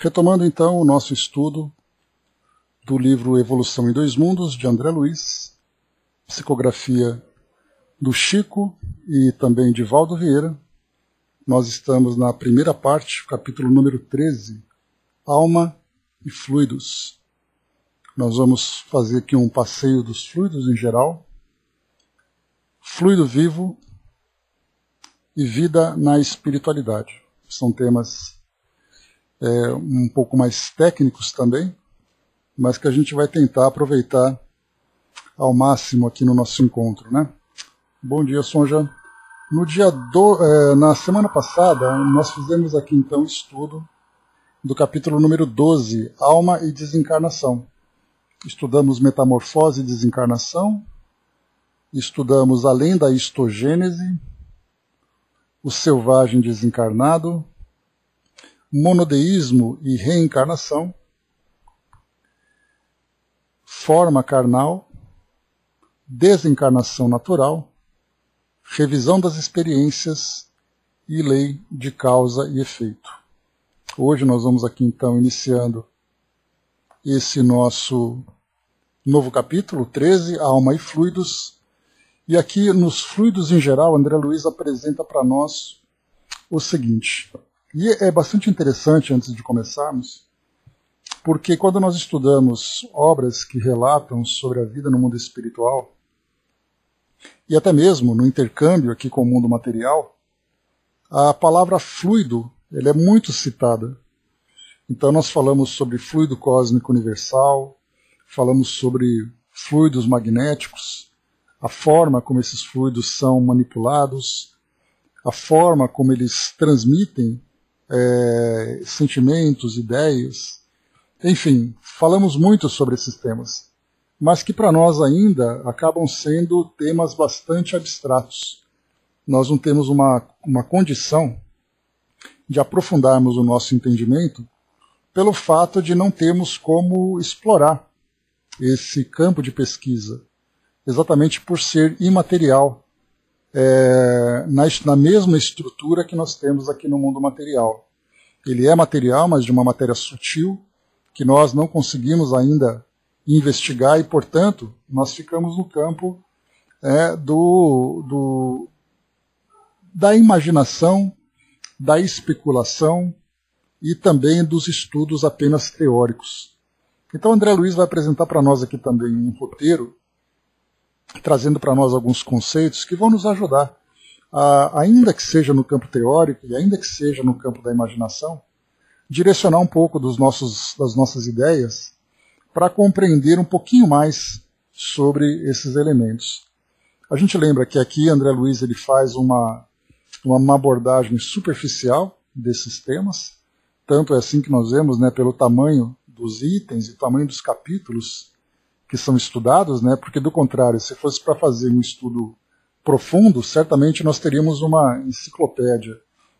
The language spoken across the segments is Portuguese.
Retomando então o nosso estudo do livro Evolução em Dois Mundos, de André Luiz, psicografia do Chico e também de Valdo Vieira. Nós estamos na primeira parte, capítulo número 13, Alma e Fluidos. Nós vamos fazer aqui um passeio dos fluidos em geral, fluido vivo e vida na espiritualidade. São temas um pouco mais técnicos também, mas que a gente vai tentar aproveitar ao máximo aqui no nosso encontro, né? Bom dia, Sonja. Na semana passada, nós fizemos aqui então o estudo do capítulo número 12, Alma e Desencarnação. Estudamos metamorfose e desencarnação, estudamos além da histogênese, o selvagem desencarnado, monodeísmo e reencarnação, forma carnal, desencarnação natural, revisão das experiências e lei de causa e efeito. Hoje nós vamos aqui então iniciando esse nosso novo capítulo, 13, Alma e Fluidos. E aqui nos fluidos em geral, André Luiz apresenta para nós o seguinte. E é bastante interessante, antes de começarmos, porque quando nós estudamos obras que relatam sobre a vida no mundo espiritual, e até mesmo no intercâmbio aqui com o mundo material, a palavra fluido ela é muito citada. Então nós falamos sobre fluido cósmico universal, falamos sobre fluidos magnéticos, a forma como esses fluidos são manipulados, a forma como eles transmitem sentimentos, ideias, enfim, falamos muito sobre esses temas, mas que para nós ainda acabam sendo temas bastante abstratos. Nós não temos uma condição de aprofundarmos o nosso entendimento pelo fato de não termos como explorar esse campo de pesquisa, exatamente por ser imaterial, na mesma estrutura que nós temos aqui no mundo material. Ele é material, mas de uma matéria sutil, que nós não conseguimos ainda investigar e, portanto, nós ficamos no campo da imaginação, da especulação e também dos estudos apenas teóricos. Então André Luiz vai apresentar para nós aqui também um roteiro, trazendo para nós alguns conceitos que vão nos ajudar, ainda que seja no campo teórico e ainda que seja no campo da imaginação, direcionar um pouco das nossas ideias para compreender um pouquinho mais sobre esses elementos. A gente lembra que aqui André Luiz ele faz uma abordagem superficial desses temas, tanto é assim que nós vemos, né, pelo tamanho dos itens e tamanho dos capítulos que são estudados, né, porque do contrário, se fosse para fazer um estudo profundo, certamente nós teríamos uma enciclopédia,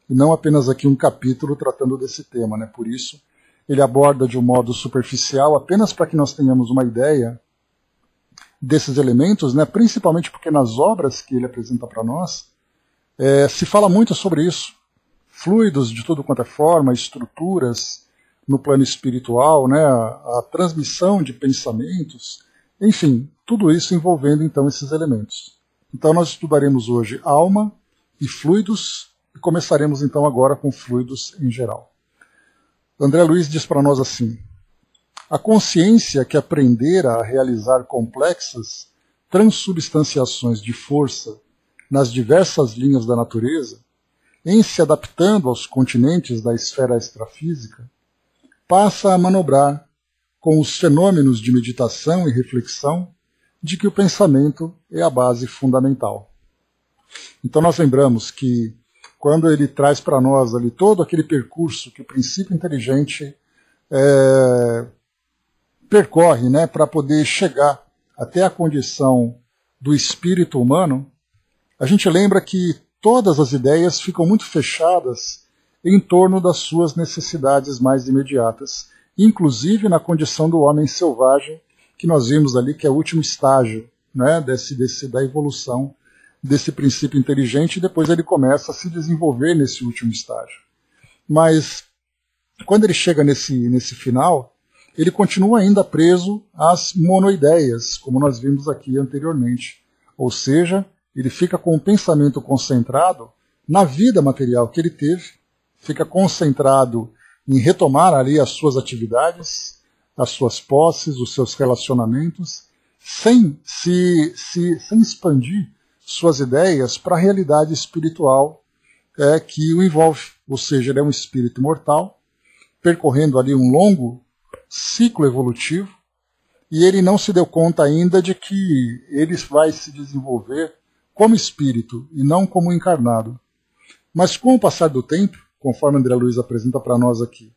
e não apenas aqui um capítulo tratando desse tema, né? Por isso, ele aborda de um modo superficial, apenas para que nós tenhamos uma ideia desses elementos, né? Principalmente porque nas obras que ele apresenta para nós, se fala muito sobre isso. Fluidos de tudo quanto é forma, estruturas no plano espiritual, né? A transmissão de pensamentos, enfim, tudo isso envolvendo então esses elementos. Então nós estudaremos hoje alma e fluidos, e começaremos então agora com fluidos em geral. André Luiz diz para nós assim: a consciência que aprendera a realizar complexas transubstanciações de força nas diversas linhas da natureza, em se adaptando aos continentes da esfera extrafísica, passa a manobrar com os fenômenos de meditação e reflexão de que o pensamento é a base fundamental. Então nós lembramos que quando ele traz para nós ali todo aquele percurso que o princípio inteligente percorre, né, para poder chegar até a condição do espírito humano, a gente lembra que todas as ideias ficam muito fechadas em torno das suas necessidades mais imediatas, inclusive na condição do homem selvagem, que nós vimos ali que é o último estágio, né, da evolução desse princípio inteligente, e depois ele começa a se desenvolver nesse último estágio. Mas quando ele chega nesse final, ele continua ainda preso às monoideias, como nós vimos aqui anteriormente. Ou seja, ele fica com o pensamento concentrado na vida material que ele teve, fica concentrado em retomar ali as suas atividades, as suas posses, os seus relacionamentos, sem expandir suas ideias para a realidade espiritual que o envolve. Ou seja, ele é um espírito imortal, percorrendo ali um longo ciclo evolutivo, e ele não se deu conta ainda de que ele vai se desenvolver como espírito e não como encarnado. Mas com o passar do tempo, conforme André Luiz apresenta para nós aqui,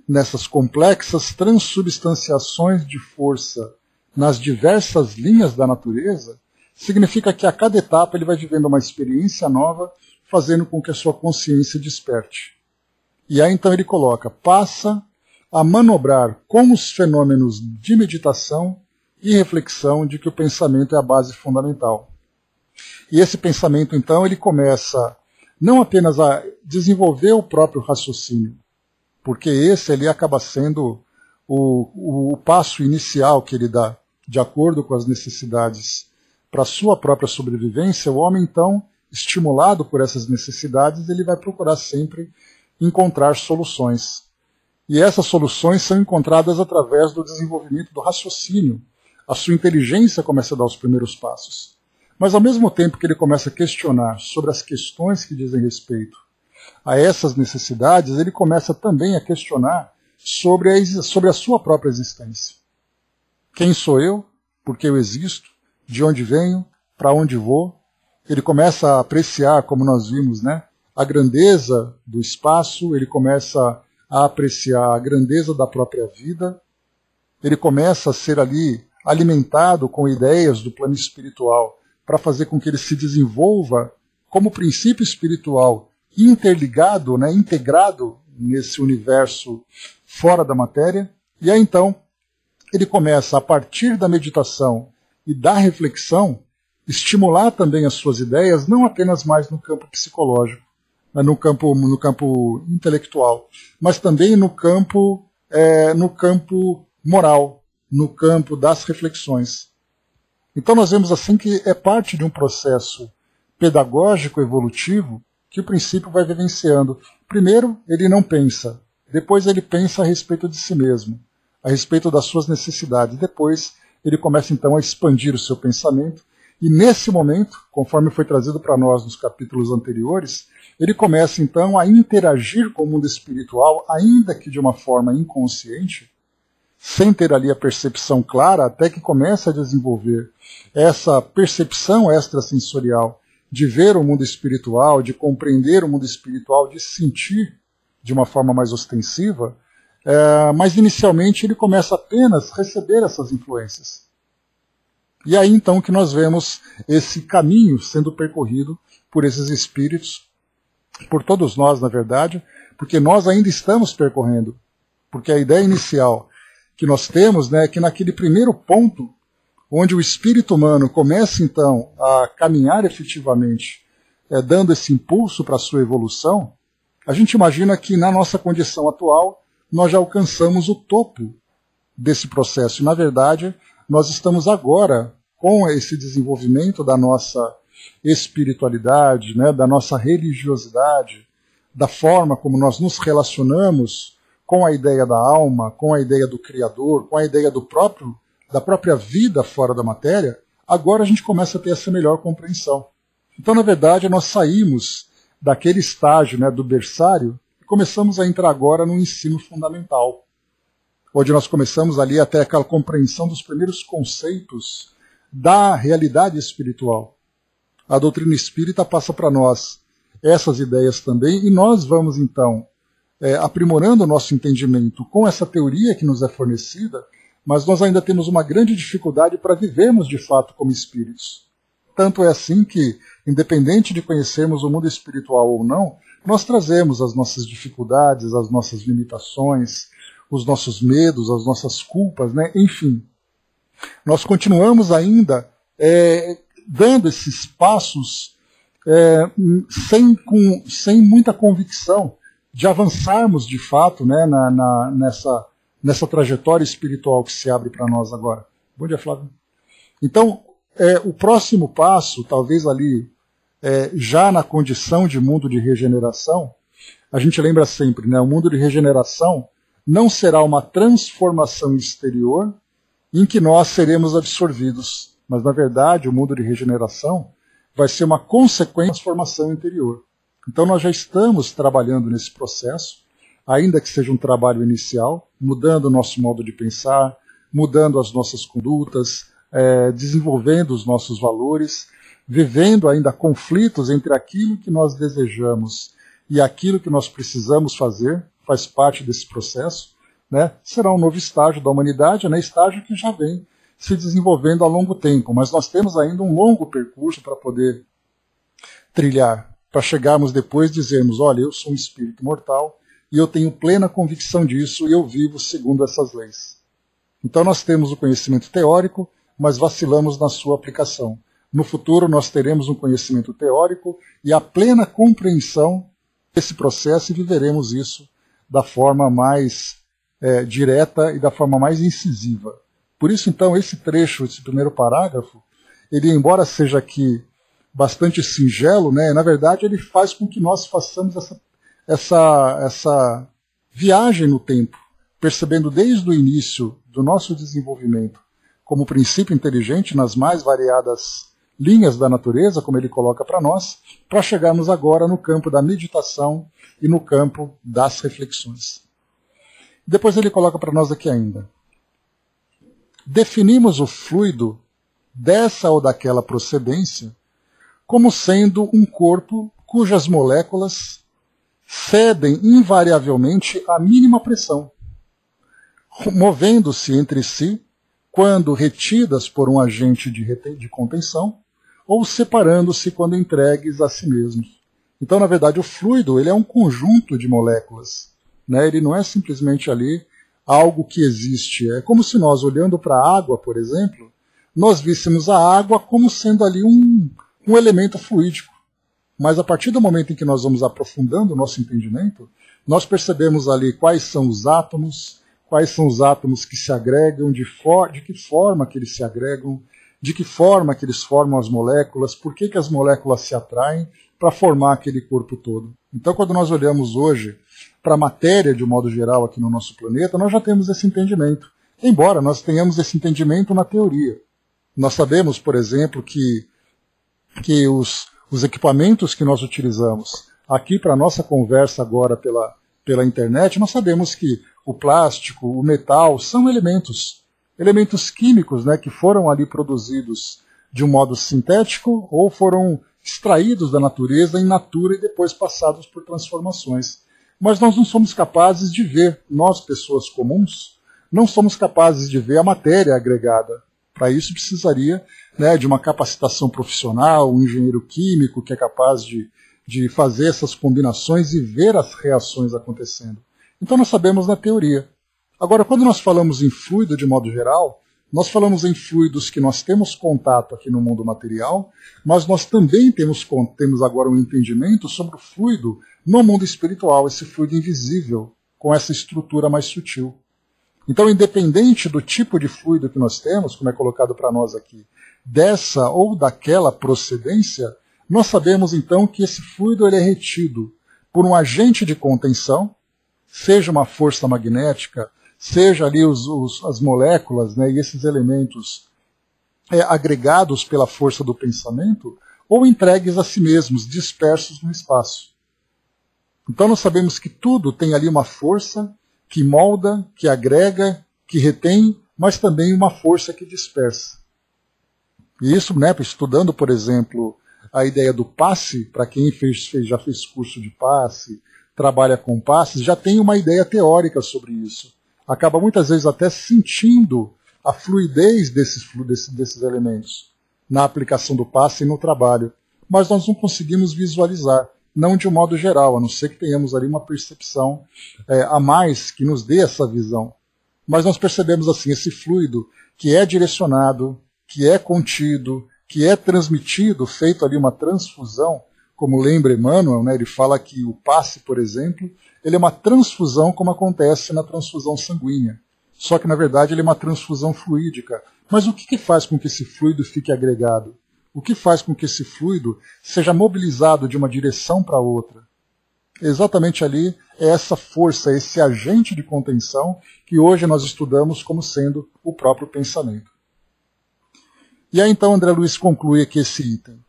nessas complexas transubstanciações de força nas diversas linhas da natureza, significa que a cada etapa ele vai vivendo uma experiência nova, fazendo com que a sua consciência desperte. E aí então ele coloca, passa a manobrar com os fenômenos de meditação e reflexão de que o pensamento é a base fundamental. E esse pensamento então ele começa não apenas a desenvolver o próprio raciocínio, porque esse ali acaba sendo o passo inicial que ele dá, de acordo com as necessidades para a sua própria sobrevivência. O homem então, estimulado por essas necessidades, ele vai procurar sempre encontrar soluções. E essas soluções são encontradas através do desenvolvimento do raciocínio. A sua inteligência começa a dar os primeiros passos. Mas ao mesmo tempo que ele começa a questionar sobre as questões que dizem respeito a essas necessidades, ele começa também a questionar sobre a sua própria existência. Quem sou eu? Por que eu existo? De onde venho? Para onde vou? Ele começa a apreciar, como nós vimos, né, a grandeza do espaço, ele começa a apreciar a grandeza da própria vida, ele começa a ser ali alimentado com ideias do plano espiritual para fazer com que ele se desenvolva como princípio espiritual interligado, né, integrado nesse universo fora da matéria. E aí então ele começa, a partir da meditação e da reflexão, estimular também as suas ideias, não apenas mais no campo psicológico, no campo intelectual, mas também no campo moral, no campo das reflexões. Então nós vemos assim que é parte de um processo pedagógico evolutivo que o princípio vai vivenciando. Primeiro ele não pensa, depois ele pensa a respeito de si mesmo, a respeito das suas necessidades, depois ele começa então a expandir o seu pensamento, e nesse momento, conforme foi trazido para nós nos capítulos anteriores, ele começa então a interagir com o mundo espiritual, ainda que de uma forma inconsciente, sem ter ali a percepção clara, até que começa a desenvolver essa percepção extrasensorial de ver o mundo espiritual, de compreender o mundo espiritual, de sentir de uma forma mais ostensiva, mas inicialmente ele começa apenas a receber essas influências. E aí então que nós vemos esse caminho sendo percorrido por esses espíritos, por todos nós, na verdade, porque nós ainda estamos percorrendo. Porque a ideia inicial que nós temos, né, é que naquele primeiro ponto, onde o espírito humano começa então a caminhar efetivamente, dando esse impulso para a sua evolução, a gente imagina que na nossa condição atual nós já alcançamos o topo desse processo. E, na verdade, nós estamos agora com esse desenvolvimento da nossa espiritualidade, né, da nossa religiosidade, da forma como nós nos relacionamos com a ideia da alma, com a ideia do Criador, com a ideia da própria vida fora da matéria. Agora a gente começa a ter essa melhor compreensão. Então, na verdade, nós saímos daquele estágio, né, do berçário e começamos a entrar agora no ensino fundamental, onde nós começamos ali até aquela compreensão dos primeiros conceitos da realidade espiritual. A doutrina espírita passa para nós essas ideias também, e nós vamos então aprimorando o nosso entendimento com essa teoria que nos é fornecida, mas nós ainda temos uma grande dificuldade para vivermos de fato como espíritos. Tanto é assim que, independente de conhecermos o mundo espiritual ou não, nós trazemos as nossas dificuldades, as nossas limitações, os nossos medos, as nossas culpas, né? Enfim. Nós continuamos ainda dando esses passos sem muita convicção de avançarmos de fato, né, nessa trajetória espiritual que se abre para nós agora. Bom dia, Flávio. Então, o próximo passo, talvez ali, já na condição de mundo de regeneração, a gente lembra sempre, né, o mundo de regeneração não será uma transformação exterior em que nós seremos absorvidos, mas na verdade o mundo de regeneração vai ser uma consequência da transformação interior. Então nós já estamos trabalhando nesse processo, ainda que seja um trabalho inicial, mudando o nosso modo de pensar, mudando as nossas condutas, desenvolvendo os nossos valores, vivendo ainda conflitos entre aquilo que nós desejamos e aquilo que nós precisamos fazer, faz parte desse processo, né? Será um novo estágio da humanidade, né? Estágio que já vem se desenvolvendo há longo tempo, mas nós temos ainda um longo percurso para poder trilhar, para chegarmos depois e dizermos, olha, eu sou um espírito mortal e eu tenho plena convicção disso e eu vivo segundo essas leis. Então nós temos o conhecimento teórico, mas vacilamos na sua aplicação. No futuro nós teremos um conhecimento teórico e a plena compreensão desse processo e viveremos isso da forma mais direta e da forma mais incisiva. Por isso, então, esse trecho, esse primeiro parágrafo, ele, embora seja aqui bastante singelo, né, na verdade ele faz com que nós façamos essa viagem no tempo, percebendo desde o início do nosso desenvolvimento como princípio inteligente nas mais variadas linhas da natureza, como ele coloca para nós, para chegarmos agora no campo da meditação e no campo das reflexões. Depois ele coloca para nós aqui ainda. Definimos o fluido dessa ou daquela procedência como sendo um corpo cujas moléculas cedem invariavelmente à mínima pressão, movendo-se entre si quando retidas por um agente de contenção ou separando-se quando entregues a si mesmos. Então, na verdade, o fluido ele é um conjunto de moléculas, né? Ele não é simplesmente ali algo que existe. É como se nós, olhando para a água, por exemplo, nós víssemos a água como sendo ali um elemento fluídico. Mas a partir do momento em que nós vamos aprofundando o nosso entendimento, nós percebemos ali quais são os átomos que se agregam, de que forma que eles se agregam, de que forma que eles formam as moléculas, por que as moléculas se atraem para formar aquele corpo todo. Então, quando nós olhamos hoje para a matéria, de um modo geral, aqui no nosso planeta, nós já temos esse entendimento. Embora nós tenhamos esse entendimento na teoria. Nós sabemos, por exemplo, que os equipamentos que nós utilizamos aqui para a nossa conversa agora pela internet, nós sabemos que o plástico, o metal, são elementos químicos, né, que foram ali produzidos de um modo sintético ou foram extraídos da natureza in natura e depois passados por transformações. Mas nós não somos capazes de ver, nós, pessoas comuns, não somos capazes de ver a matéria agregada. Para isso precisaria, né, de uma capacitação profissional, um engenheiro químico que é capaz de fazer essas combinações e ver as reações acontecendo. Então nós sabemos na teoria. Agora, quando nós falamos em fluido de modo geral, nós falamos em fluidos que nós temos contato aqui no mundo material, mas nós também temos agora um entendimento sobre o fluido no mundo espiritual, esse fluido invisível, com essa estrutura mais sutil. Então, independente do tipo de fluido que nós temos, como é colocado para nós aqui, dessa ou daquela procedência, nós sabemos então que esse fluido ele é retido por um agente de contenção, seja uma força magnética, seja ali as moléculas, né, e esses elementos agregados pela força do pensamento, ou entregues a si mesmos, dispersos no espaço. Então nós sabemos que tudo tem ali uma força que molda, que agrega, que retém, mas também uma força que dispersa. E isso, né, estudando, por exemplo, a ideia do passe, para quem já fez curso de passe, trabalha com passes, já tem uma ideia teórica sobre isso. Acaba muitas vezes até sentindo a fluidez desses elementos na aplicação do passe e no trabalho. Mas nós não conseguimos visualizar, não de um modo geral, a não ser que tenhamos ali uma percepção a mais que nos dê essa visão. Mas nós percebemos assim, esse fluido que é direcionado, que é contido, que é transmitido, feito ali uma transfusão, como lembra Emmanuel, né, ele fala que o passe, por exemplo, ele é uma transfusão como acontece na transfusão sanguínea. Só que, na verdade, ele é uma transfusão fluídica. Mas o que faz com que esse fluido fique agregado? O que faz com que esse fluido seja mobilizado de uma direção para outra? Exatamente ali é essa força, esse agente de contenção que hoje nós estudamos como sendo o próprio pensamento. E aí então André Luiz conclui aqui esse item.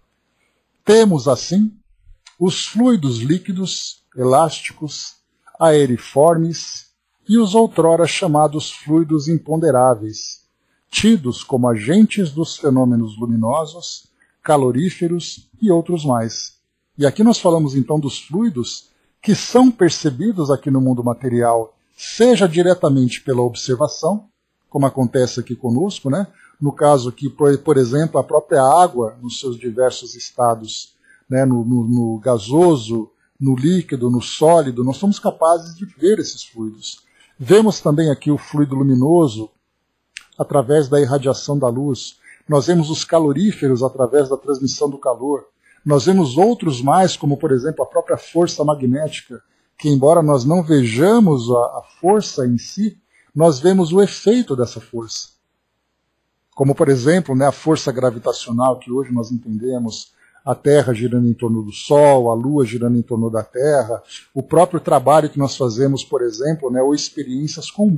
Temos, assim, os fluidos líquidos, elásticos, aeriformes e os outrora chamados fluidos imponderáveis, tidos como agentes dos fenômenos luminosos, caloríferos e outros mais. E aqui nós falamos então dos fluidos que são percebidos aqui no mundo material, seja diretamente pela observação, como acontece aqui conosco, né? No caso aqui, por exemplo, a própria água, nos seus diversos estados, né? no gasoso, no líquido, no sólido, nós somos capazes de ver esses fluidos. Vemos também aqui o fluido luminoso, através da irradiação da luz. Nós vemos os caloríferos através da transmissão do calor. Nós vemos outros mais, como por exemplo a própria força magnética, que embora nós não vejamos a força em si, nós vemos o efeito dessa força. Como por exemplo, né, a força gravitacional que hoje nós entendemos, a Terra girando em torno do Sol, a Lua girando em torno da Terra, o próprio trabalho que nós fazemos, por exemplo, né, ou experiências com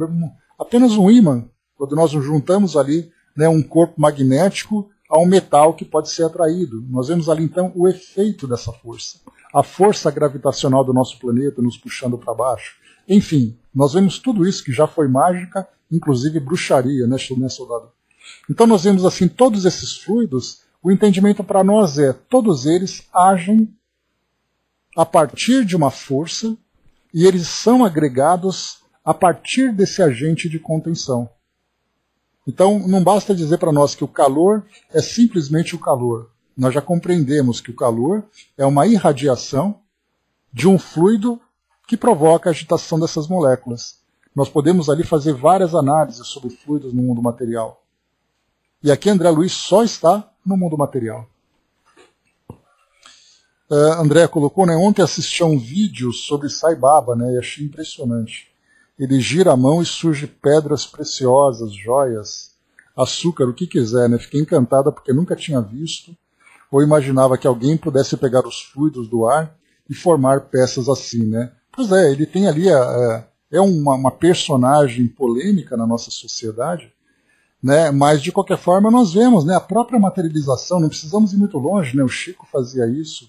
apenas um ímã, quando nós juntamos ali, né, um corpo magnético a um metal que pode ser atraído. Nós vemos ali então o efeito dessa força. A força gravitacional do nosso planeta nos puxando para baixo. Enfim, nós vemos tudo isso que já foi mágica, inclusive bruxaria, né, soldado? Então nós vemos assim todos esses fluidos, o entendimento para nós é, todos eles agem a partir de uma força e eles são agregados a partir desse agente de contenção. Então, não basta dizer para nós que o calor é simplesmente o calor. Nós já compreendemos que o calor é uma irradiação de um fluido que provoca a agitação dessas moléculas. Nós podemos ali fazer várias análises sobre fluidos no mundo material. E aqui André Luiz só está no mundo material. André colocou, né, ontem assisti a um vídeo sobre Sai Baba, né, e achei impressionante. Ele gira a mão e surge pedras preciosas, joias, açúcar, o que quiser, né? Fiquei encantada porque nunca tinha visto ou imaginava que alguém pudesse pegar os fluidos do ar e formar peças assim, né? Pois é, ele tem ali uma personagem polêmica na nossa sociedade, né? Mas de qualquer forma nós vemos, né, a própria materialização, não precisamos ir muito longe, né? O Chico fazia isso,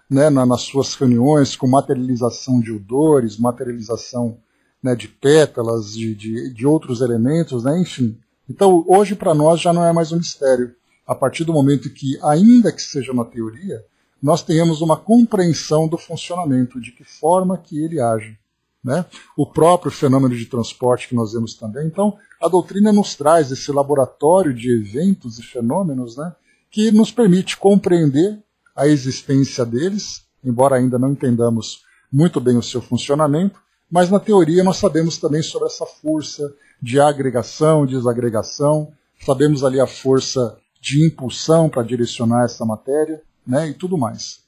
né, nas suas reuniões com materialização de odores, materialização, né, de pétalas, de outros elementos, né, enfim. Então, hoje para nós já não é mais um mistério. A partir do momento que, ainda que seja uma teoria, nós tenhamos uma compreensão do funcionamento, de que forma que ele age, né? O próprio fenômeno de transporte que nós vemos também. Então, a doutrina nos traz esse laboratório de eventos e fenômenos, né, que nos permite compreender a existência deles, embora ainda não entendamos muito bem o seu funcionamento, mas na teoria nós sabemos também sobre essa força de agregação, desagregação, sabemos ali a força de impulsão para direcionar essa matéria, né, e tudo mais.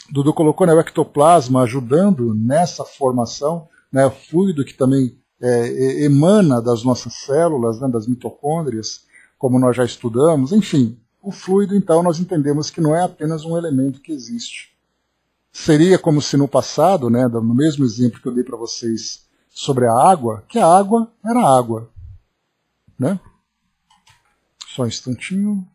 Dudu colocou, né, o ectoplasma ajudando nessa formação, né, o fluido que também emana das nossas células, né, das mitocôndrias, como nós já estudamos, enfim. O fluido, então, nós entendemos que não é apenas um elemento que existe. Seria como se no passado, né, no mesmo exemplo que eu dei para vocês sobre a água, que a água era água, né? Só um instantinho.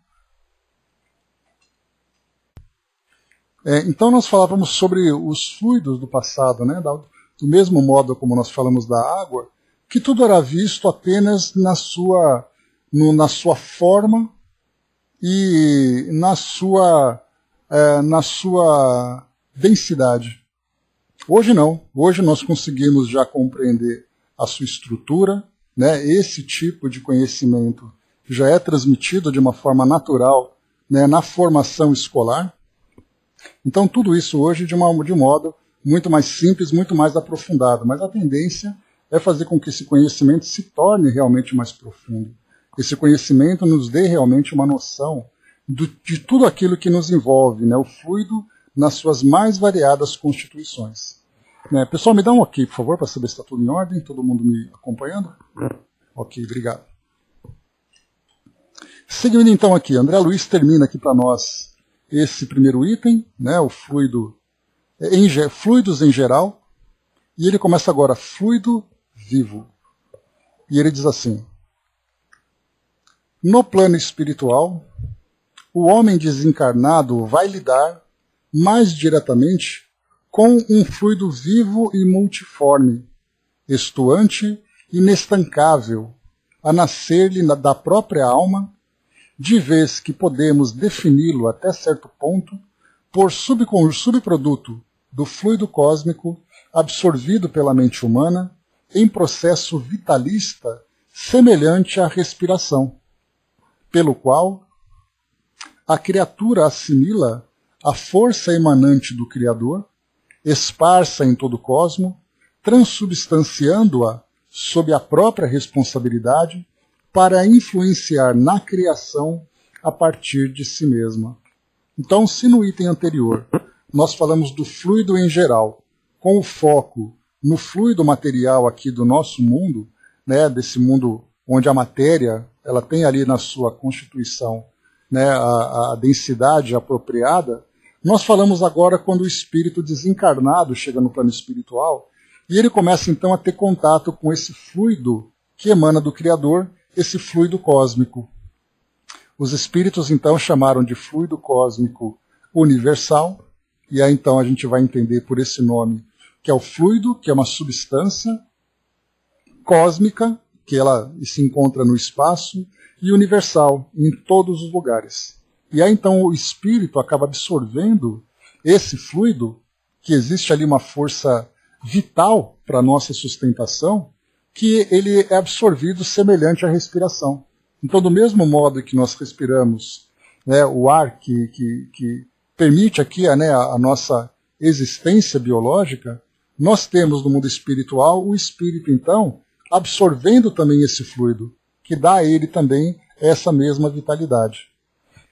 Então nós falávamos sobre os fluidos do passado, né? Do mesmo modo como nós falamos da água, que tudo era visto apenas na sua forma e na sua densidade. Hoje não. Hoje nós conseguimos já compreender a sua estrutura, né? Esse tipo de conhecimento já é transmitido de uma forma natural, né, na formação escolar. Então tudo isso hoje de um modo muito mais simples, muito mais aprofundado. Mas a tendência é fazer com que esse conhecimento se torne realmente mais profundo. Esse conhecimento nos dê realmente uma noção de tudo aquilo que nos envolve, né, o fluido nas suas mais variadas constituições. Né, pessoal, me dá um ok, por favor, para saber se está tudo em ordem, todo mundo me acompanhando? Ok, obrigado. Seguindo então aqui, André Luiz termina aqui para nós esse primeiro item, né, o fluido, fluidos em geral, e ele começa agora, fluido vivo. E ele diz assim: no plano espiritual, o homem desencarnado vai lidar mais diretamente com um fluido vivo e multiforme, estuante e inestancável, a nascer-lhe da própria alma, de vez que podemos defini-lo até certo ponto por subproduto do fluido cósmico absorvido pela mente humana em processo vitalista semelhante à respiração, pelo qual a criatura assimila a força emanante do Criador, esparsa em todo o cosmo, transubstanciando-a sob a própria responsabilidade para influenciar na criação a partir de si mesma. Então, se no item anterior nós falamos do fluido em geral, com o foco no fluido material aqui do nosso mundo, né, desse mundo onde a matéria ela tem ali na sua constituição, né, a densidade apropriada, nós falamos agora quando o espírito desencarnado chega no plano espiritual e ele começa então a ter contato com esse fluido que emana do Criador, esse fluido cósmico. Os espíritos então chamaram de fluido cósmico universal, e aí então a gente vai entender por esse nome que é o fluido, que é uma substância cósmica, que ela se encontra no espaço, e universal, em todos os lugares. E aí então o espírito acaba absorvendo esse fluido, que existe ali uma força vital para a nossa sustentação, que ele é absorvido semelhante à respiração. Então, do mesmo modo que nós respiramos, né, o ar que permite aqui a nossa existência biológica, nós temos no mundo espiritual o espírito, então, absorvendo também esse fluido, que dá a ele também essa mesma vitalidade.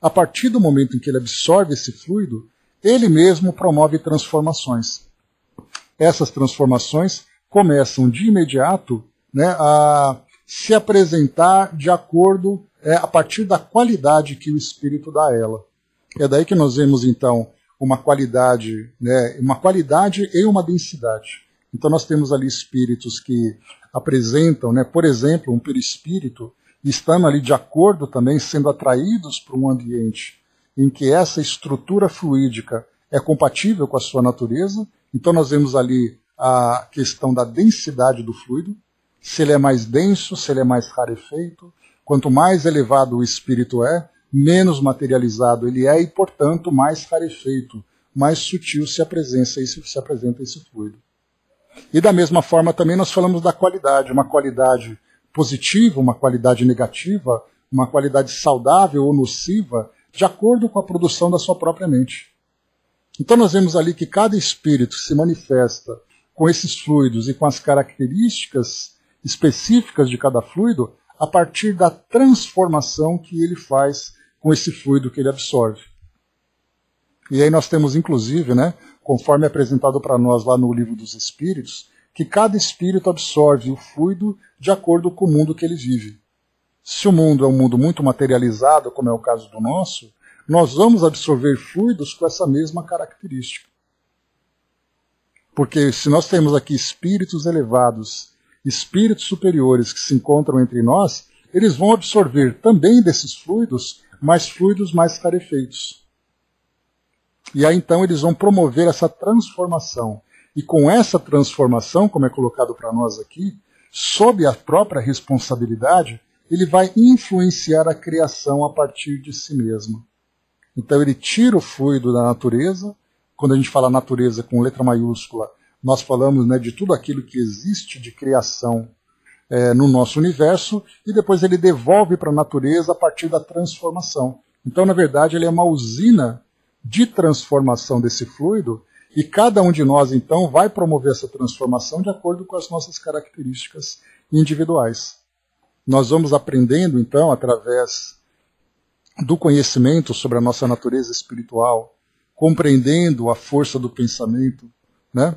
A partir do momento em que ele absorve esse fluido, ele mesmo promove transformações. Essas transformações começam de imediato, né, a se apresentar de acordo, a partir da qualidade que o espírito dá a ela. É daí que nós vemos, então, uma qualidade, né, uma qualidade e uma densidade. Então nós temos ali espíritos que apresentam, né, por exemplo, um perispírito, estando ali de acordo também, sendo atraídos para um ambiente em que essa estrutura fluídica é compatível com a sua natureza. Então nós vemos ali a questão da densidade do fluido, se ele é mais denso, se ele é mais rarefeito. Quanto mais elevado o espírito é, menos materializado ele é e, portanto, mais rarefeito, mais sutil se apresenta esse fluido. E da mesma forma também nós falamos da qualidade, uma qualidade positiva, uma qualidade negativa, uma qualidade saudável ou nociva, de acordo com a produção da sua própria mente. Então nós vemos ali que cada espírito se manifesta com esses fluidos e com as características específicas de cada fluido a partir da transformação que ele faz com esse fluido que ele absorve. E aí nós temos, inclusive, né, conforme apresentado para nós lá no Livro dos Espíritos, que cada espírito absorve o fluido de acordo com o mundo que ele vive. Se o mundo é um mundo muito materializado, como é o caso do nosso, nós vamos absorver fluidos com essa mesma característica. Porque se nós temos aqui espíritos elevados, espíritos superiores que se encontram entre nós, eles vão absorver também desses fluidos, mas fluidos mais rarefeitos. E aí então eles vão promover essa transformação. E com essa transformação, como é colocado para nós aqui, sob a própria responsabilidade, ele vai influenciar a criação a partir de si mesmo. Então ele tira o fluido da natureza. Quando a gente fala natureza com letra maiúscula, nós falamos, né, de tudo aquilo que existe de criação no nosso universo, e depois ele devolve para a natureza a partir da transformação. Então, na verdade, ele é uma usina de transformação desse fluido, e cada um de nós, então, vai promover essa transformação de acordo com as nossas características individuais. Nós vamos aprendendo, então, através do conhecimento sobre a nossa natureza espiritual, compreendendo a força do pensamento, né?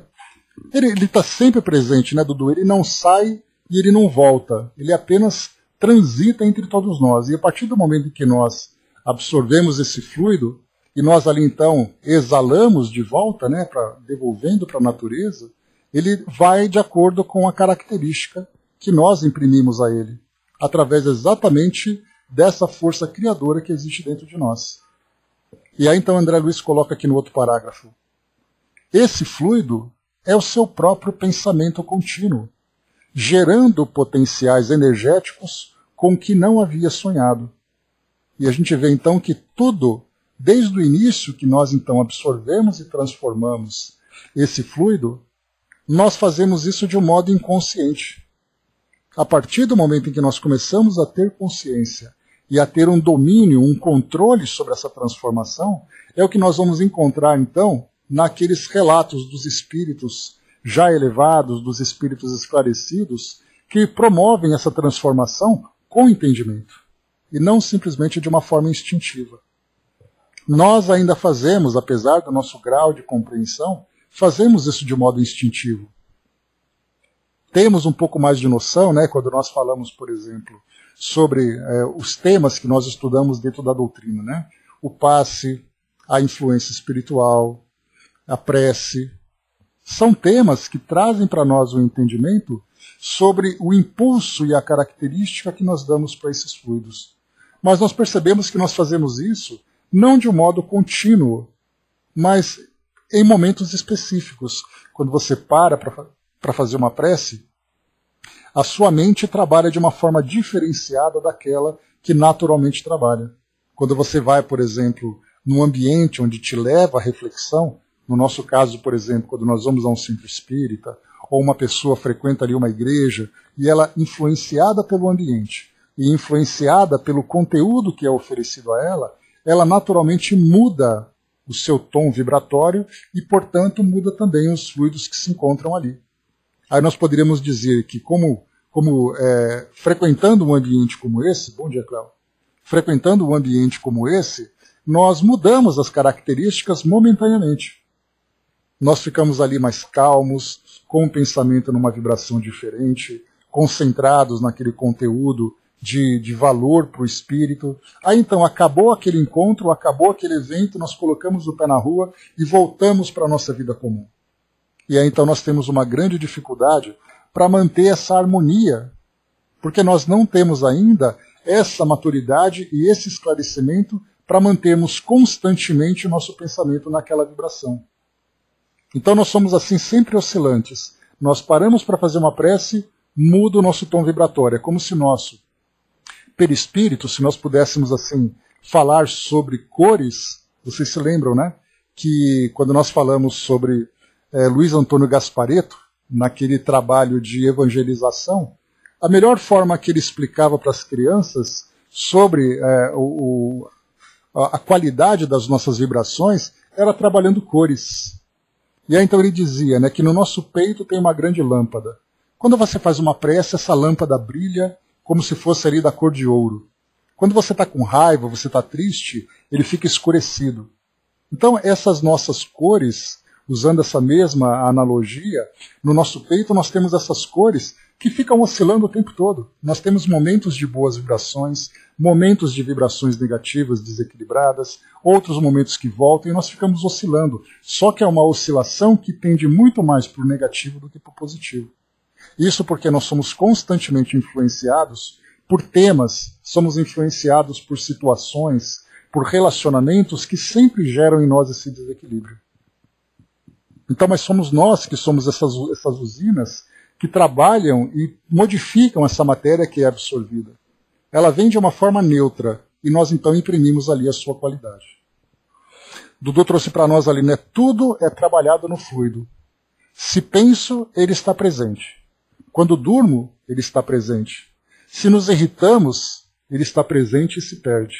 Ele está sempre presente, né, Dudu? Ele não sai e ele não volta. Ele apenas transita entre todos nós. E a partir do momento em que nós absorvemos esse fluido, e nós ali então exalamos de volta, né, devolvendo para a natureza, ele vai de acordo com a característica que nós imprimimos a ele, através exatamente dessa força criadora que existe dentro de nós. E aí então André Luiz coloca aqui no outro parágrafo: esse fluido é o seu próprio pensamento contínuo, gerando potenciais energéticos com que não havia sonhado. E a gente vê então que tudo, desde o início que nós então absorvemos e transformamos esse fluido, nós fazemos isso de um modo inconsciente. A partir do momento em que nós começamos a ter consciência e a ter um domínio, um controle sobre essa transformação, é o que nós vamos encontrar então naqueles relatos dos espíritos já elevados, dos espíritos esclarecidos, que promovem essa transformação com entendimento, e não simplesmente de uma forma instintiva. Nós ainda fazemos, apesar do nosso grau de compreensão, fazemos isso de modo instintivo. Temos um pouco mais de noção, né, quando nós falamos, por exemplo, sobre os temas que nós estudamos dentro da doutrina, né? O passe, a influência espiritual, a prece. São temas que trazem para nós o entendimento sobre o impulso e a característica que nós damos para esses fluidos. Mas nós percebemos que nós fazemos isso não de um modo contínuo, mas em momentos específicos. Quando você para fazer uma prece, a sua mente trabalha de uma forma diferenciada daquela que naturalmente trabalha. Quando você vai, por exemplo, num ambiente onde te leva à reflexão, no nosso caso, por exemplo, quando nós vamos a um centro espírita, ou uma pessoa frequenta ali uma igreja, e ela, influenciada pelo ambiente, e influenciada pelo conteúdo que é oferecido a ela, ela naturalmente muda o seu tom vibratório e, portanto, muda também os fluidos que se encontram ali. Aí nós poderíamos dizer que, frequentando um ambiente como esse, bom dia, Cláudio, frequentando um ambiente como esse, nós mudamos as características momentaneamente. Nós ficamos ali mais calmos, com o pensamento numa vibração diferente, concentrados naquele conteúdo de valor para o espírito. Aí então acabou aquele encontro, acabou aquele evento, nós colocamos o pé na rua e voltamos para a nossa vida comum. E aí então nós temos uma grande dificuldade para manter essa harmonia, porque nós não temos ainda essa maturidade e esse esclarecimento para mantermos constantemente o nosso pensamento naquela vibração. Então nós somos assim sempre oscilantes. Nós paramos para fazer uma prece, muda o nosso tom vibratório. É como se nosso perispírito, se nós pudéssemos assim falar sobre cores, vocês se lembram, né? Que quando nós falamos sobre Luiz Antônio Gasparetto, naquele trabalho de evangelização, a melhor forma que ele explicava para as crianças sobre a qualidade das nossas vibrações era trabalhando cores. E aí então ele dizia, né, que no nosso peito tem uma grande lâmpada. Quando você faz uma prece, essa lâmpada brilha como se fosse ali da cor de ouro. Quando você está com raiva, você está triste, ele fica escurecido. Então essas nossas cores, usando essa mesma analogia, no nosso peito nós temos essas cores que ficam oscilando o tempo todo. Nós temos momentos de boas vibrações, momentos de vibrações negativas, desequilibradas, outros momentos que voltam e nós ficamos oscilando. Só que é uma oscilação que tende muito mais para o negativo do que para o positivo. Isso porque nós somos constantemente influenciados por temas, somos influenciados por situações, por relacionamentos que sempre geram em nós esse desequilíbrio. Então, mas somos nós que somos essas usinas que trabalham e modificam essa matéria que é absorvida. Ela vem de uma forma neutra e nós então imprimimos ali a sua qualidade. Dudu trouxe para nós ali, né? Tudo é trabalhado no fluido. Se penso, ele está presente. Quando durmo, ele está presente. Se nos irritamos, ele está presente e se perde.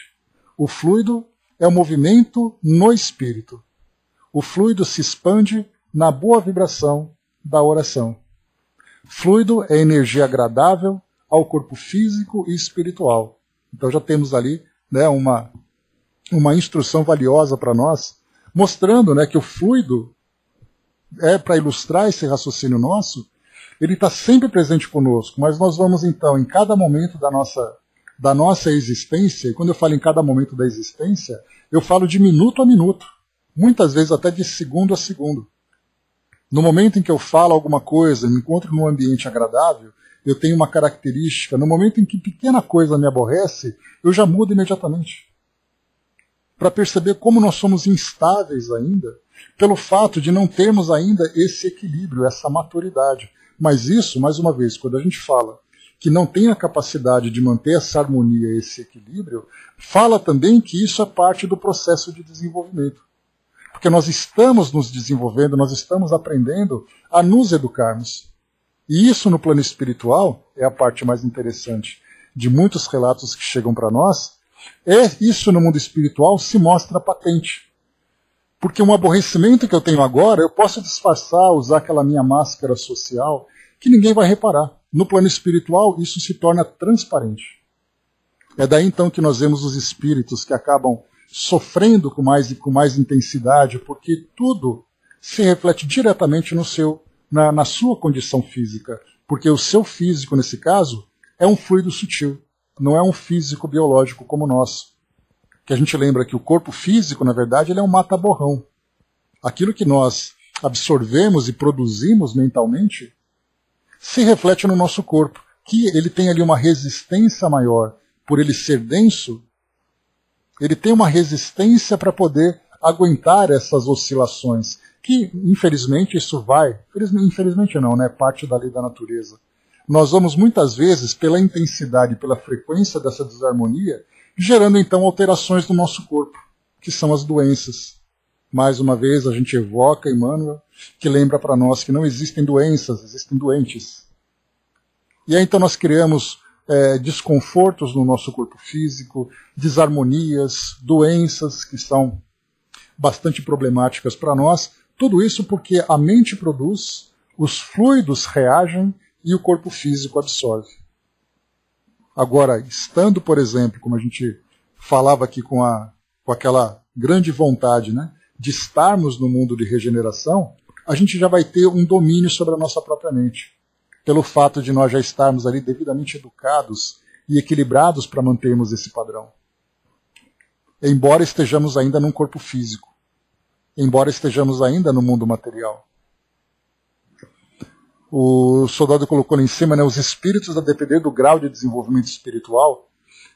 O fluido é o movimento no espírito. O fluido se expande na boa vibração da oração. Fluido é energia agradável ao corpo físico e espiritual. Então já temos ali, né, uma uma instrução valiosa para nós, mostrando, né, que o fluido, para ilustrar esse raciocínio nosso, ele está sempre presente conosco, mas nós vamos então, em cada momento da nossa existência, e quando eu falo em cada momento da existência, eu falo de minuto a minuto, muitas vezes até de segundo a segundo. No momento em que eu falo alguma coisa, me encontro num ambiente agradável, eu tenho uma característica, no momento em que pequena coisa me aborrece, eu já mudo imediatamente. Para perceber como nós somos instáveis ainda, pelo fato de não termos ainda esse equilíbrio, essa maturidade. Mas isso, mais uma vez, quando a gente fala que não tem a capacidade de manter essa harmonia, esse equilíbrio, fala também que isso é parte do processo de desenvolvimento. Porque nós estamos nos desenvolvendo, nós estamos aprendendo a nos educarmos. E isso no plano espiritual é a parte mais interessante de muitos relatos que chegam para nós. Isso no mundo espiritual se mostra patente. Porque um aborrecimento que eu tenho agora, eu posso disfarçar, usar aquela minha máscara social, que ninguém vai reparar. No plano espiritual, isso se torna transparente. É daí então que nós vemos os espíritos que acabam sofrendo com mais intensidade, porque tudo se reflete diretamente na sua condição física. Porque o seu físico, nesse caso, é um fluido sutil, não é um físico biológico como o nosso. Que a gente lembra que o corpo físico, na verdade, ele é um mata-borrão. Aquilo que nós absorvemos e produzimos mentalmente se reflete no nosso corpo, que ele tem ali uma resistência maior. Por ele ser denso, ele tem uma resistência para poder aguentar essas oscilações, que infelizmente isso vai, infelizmente não, né? Parte da lei da natureza. Nós vamos muitas vezes, pela intensidade, pela frequência dessa desarmonia, gerando então alterações no nosso corpo, que são as doenças. Mais uma vez a gente evoca Emmanuel, que lembra para nós que não existem doenças, existem doentes. E aí então nós criamos desconfortos no nosso corpo físico, desarmonias, doenças que são bastante problemáticas para nós. Tudo isso porque a mente produz, os fluidos reagem e o corpo físico absorve. Agora, estando, por exemplo, como a gente falava aqui com aquela grande vontade, né, de estarmos no mundo de regeneração, a gente já vai ter um domínio sobre a nossa própria mente. Pelo fato de nós já estarmos ali devidamente educados e equilibrados para mantermos esse padrão. Embora estejamos ainda num corpo físico. Embora estejamos ainda no mundo material. O soldado colocou lá em cima, né, os espíritos, a depender do grau de desenvolvimento espiritual,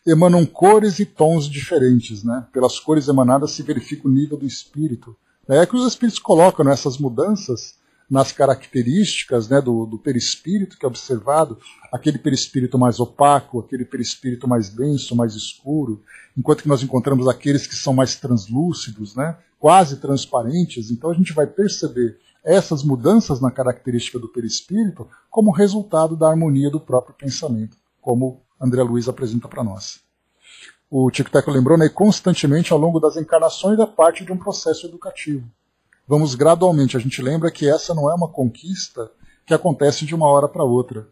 emanam cores e tons diferentes. Né? Pelas cores emanadas se verifica o nível do espírito. É que os espíritos colocam, né, essas mudanças nas características, né, do perispírito que é observado, aquele perispírito mais opaco, aquele perispírito mais denso, mais escuro, enquanto que nós encontramos aqueles que são mais translúcidos, né, quase transparentes. Então a gente vai perceber essas mudanças na característica do perispírito como resultado da harmonia do próprio pensamento, como André Luiz apresenta para nós. O Tico Teco lembrou, né, constantemente ao longo das encarnações é parte de um processo educativo. Vamos gradualmente, a gente lembra que essa não é uma conquista que acontece de uma hora para outra.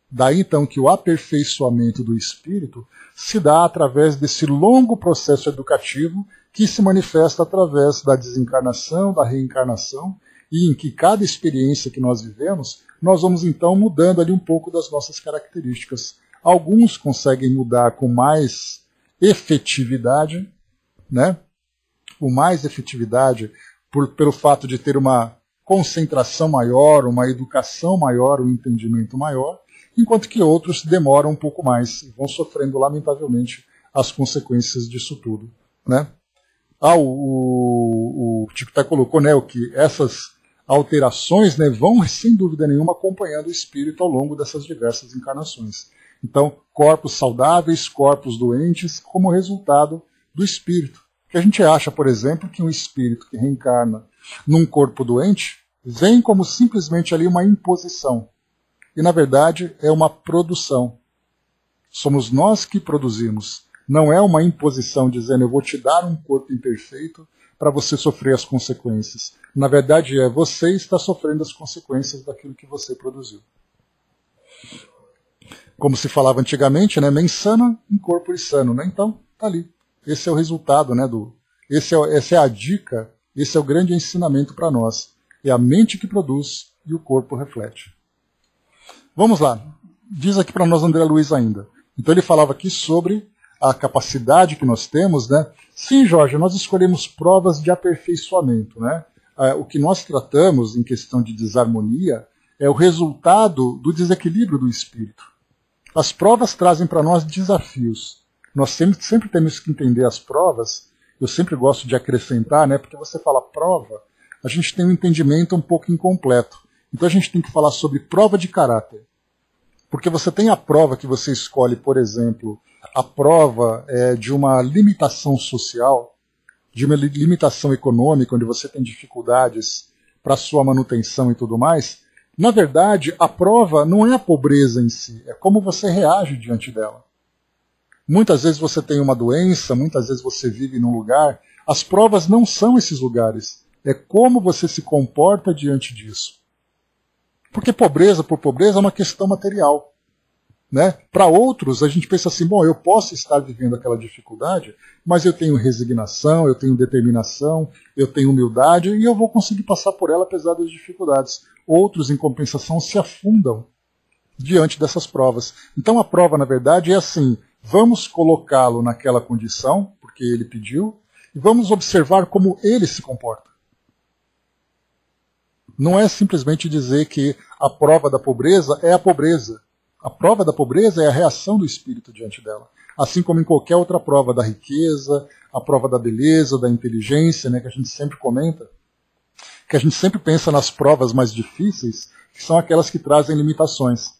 Daí então que o aperfeiçoamento do espírito se dá através desse longo processo educativo que se manifesta através da desencarnação, da reencarnação, e em que cada experiência que nós vivemos, nós vamos então mudando ali um pouco das nossas características. Alguns conseguem mudar com mais efetividade, né? Com mais efetividade, pelo fato de ter uma concentração maior, uma educação maior, um entendimento maior, enquanto que outros demoram um pouco mais e vão sofrendo, lamentavelmente, as consequências disso tudo. Né? O Tico até colocou, né, que essas alterações, né, vão, sem dúvida nenhuma, acompanhando o espírito ao longo dessas diversas encarnações. Então, corpos saudáveis, corpos doentes, como resultado do espírito. Que a gente acha, por exemplo, que um espírito que reencarna num corpo doente vem como simplesmente ali uma imposição. E, na verdade, é uma produção. Somos nós que produzimos. Não é uma imposição dizendo eu vou te dar um corpo imperfeito para você sofrer as consequências. Na verdade, você está sofrendo as consequências daquilo que você produziu. Como se falava antigamente, né? Mens sana in corpore sano. Né? Então, está ali. Esse é o resultado, né, essa é a dica, esse é o grande ensinamento para nós. É a mente que produz e o corpo reflete. Vamos lá. Diz aqui para nós André Luiz ainda. Então ele falava aqui sobre a capacidade que nós temos, né? Sim, Jorge, nós escolhemos provas de aperfeiçoamento, né? O que nós tratamos em questão de desarmonia é o resultado do desequilíbrio do espírito. As provas trazem para nós desafios. Nós sempre temos que entender as provas. Eu sempre gosto de acrescentar, né? Porque você fala prova, a gente tem um entendimento um pouco incompleto. Então a gente tem que falar sobre prova de caráter. Porque você tem a prova que você escolhe, por exemplo, a prova de uma limitação social, de uma limitação econômica, onde você tem dificuldades para sua manutenção e tudo mais. Na verdade, a prova não é a pobreza em si, é como você reage diante dela. Muitas vezes você tem uma doença, muitas vezes você vive num lugar. As provas não são esses lugares, é como você se comporta diante disso. Porque pobreza por pobreza é uma questão material. Né? Para outros, a gente pensa assim, bom, eu posso estar vivendo aquela dificuldade, mas eu tenho resignação, eu tenho determinação, eu tenho humildade e eu vou conseguir passar por ela apesar das dificuldades. Outros, em compensação, se afundam diante dessas provas. Então a prova, na verdade, é assim, vamos colocá-lo naquela condição, porque ele pediu, e vamos observar como ele se comporta. Não é simplesmente dizer que a prova da pobreza é a pobreza. A prova da pobreza é a reação do espírito diante dela. Assim como em qualquer outra prova da riqueza, a prova da beleza, da inteligência, né, que a gente sempre comenta, que a gente sempre pensa nas provas mais difíceis, que são aquelas que trazem limitações.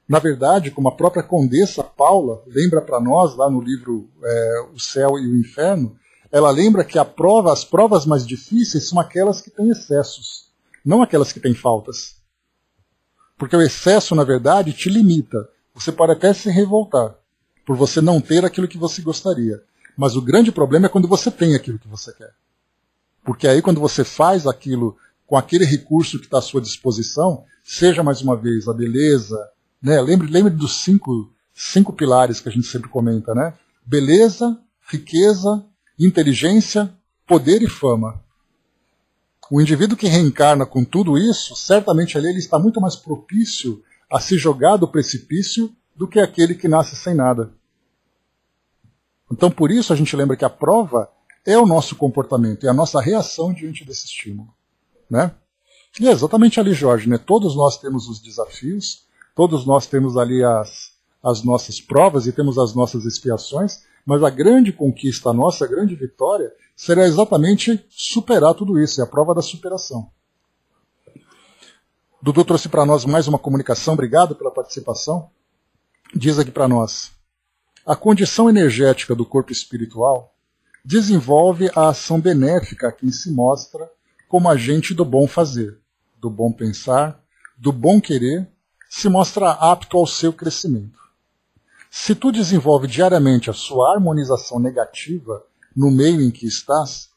Na verdade, como a própria Condessa Paula lembra para nós, lá no livro O Céu e o Inferno, ela lembra que as provas mais difíceis são aquelas que têm excessos, não aquelas que têm faltas. Porque o excesso, na verdade, te limita. Você pode até se revoltar por você não ter aquilo que você gostaria. Mas o grande problema é quando você tem aquilo que você quer. Porque aí quando você faz aquilo com aquele recurso que está à sua disposição, seja mais uma vez a beleza, né? Lembre dos cinco pilares que a gente sempre comenta, né? Beleza, riqueza, inteligência, poder e fama. O indivíduo que reencarna com tudo isso, certamente ali ele está muito mais propício a se jogar do precipício do que aquele que nasce sem nada. Então, por isso, a gente lembra que a prova é o nosso comportamento, é a nossa reação diante desse estímulo. Né? E é exatamente ali, Jorge, né? Todos nós temos os desafios, todos nós temos ali as nossas provas e temos as nossas expiações, mas a grande conquista nossa, a grande vitória, será exatamente superar tudo isso, é a prova da superação. Dudu trouxe para nós mais uma comunicação, obrigado pela participação. Diz aqui para nós, a condição energética do corpo espiritual desenvolve a ação benéfica a quem se mostra como agente do bom fazer, do bom pensar, do bom querer, se mostra apto ao seu crescimento. Se tu desenvolve diariamente a sua harmonização negativa no meio em que estás,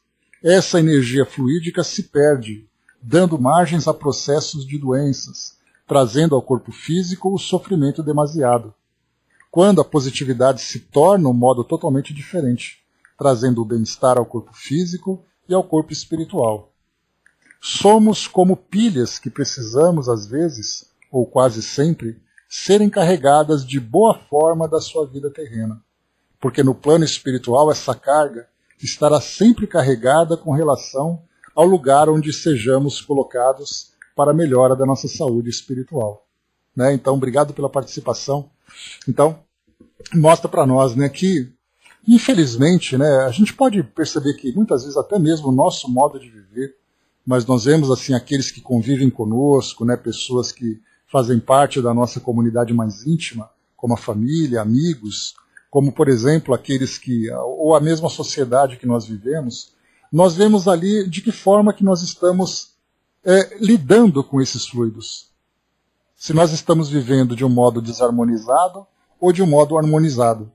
essa energia fluídica se perde, dando margens a processos de doenças, trazendo ao corpo físico o sofrimento demasiado. Quando a positividade se torna um modo totalmente diferente, trazendo o bem-estar ao corpo físico e ao corpo espiritual. Somos como pilhas que precisamos, às vezes, ou quase sempre, serem carregadas de boa forma da sua vida terrena. Porque no plano espiritual essa carga estará sempre carregada com relação ao lugar onde sejamos colocados para a melhora da nossa saúde espiritual. Né? Então, obrigado pela participação. Então, mostra para nós, né, que, infelizmente, né, a gente pode perceber que muitas vezes até mesmo o nosso modo de viver, mas nós vemos assim aqueles que convivem conosco, né, pessoas que fazem parte da nossa comunidade mais íntima, como a família, amigos, como, por exemplo, aqueles que, ou a mesma sociedade que nós vivemos, nós vemos ali de que forma que nós estamos lidando com esses fluidos. Se nós estamos vivendo de um modo desarmonizado ou de um modo harmonizado.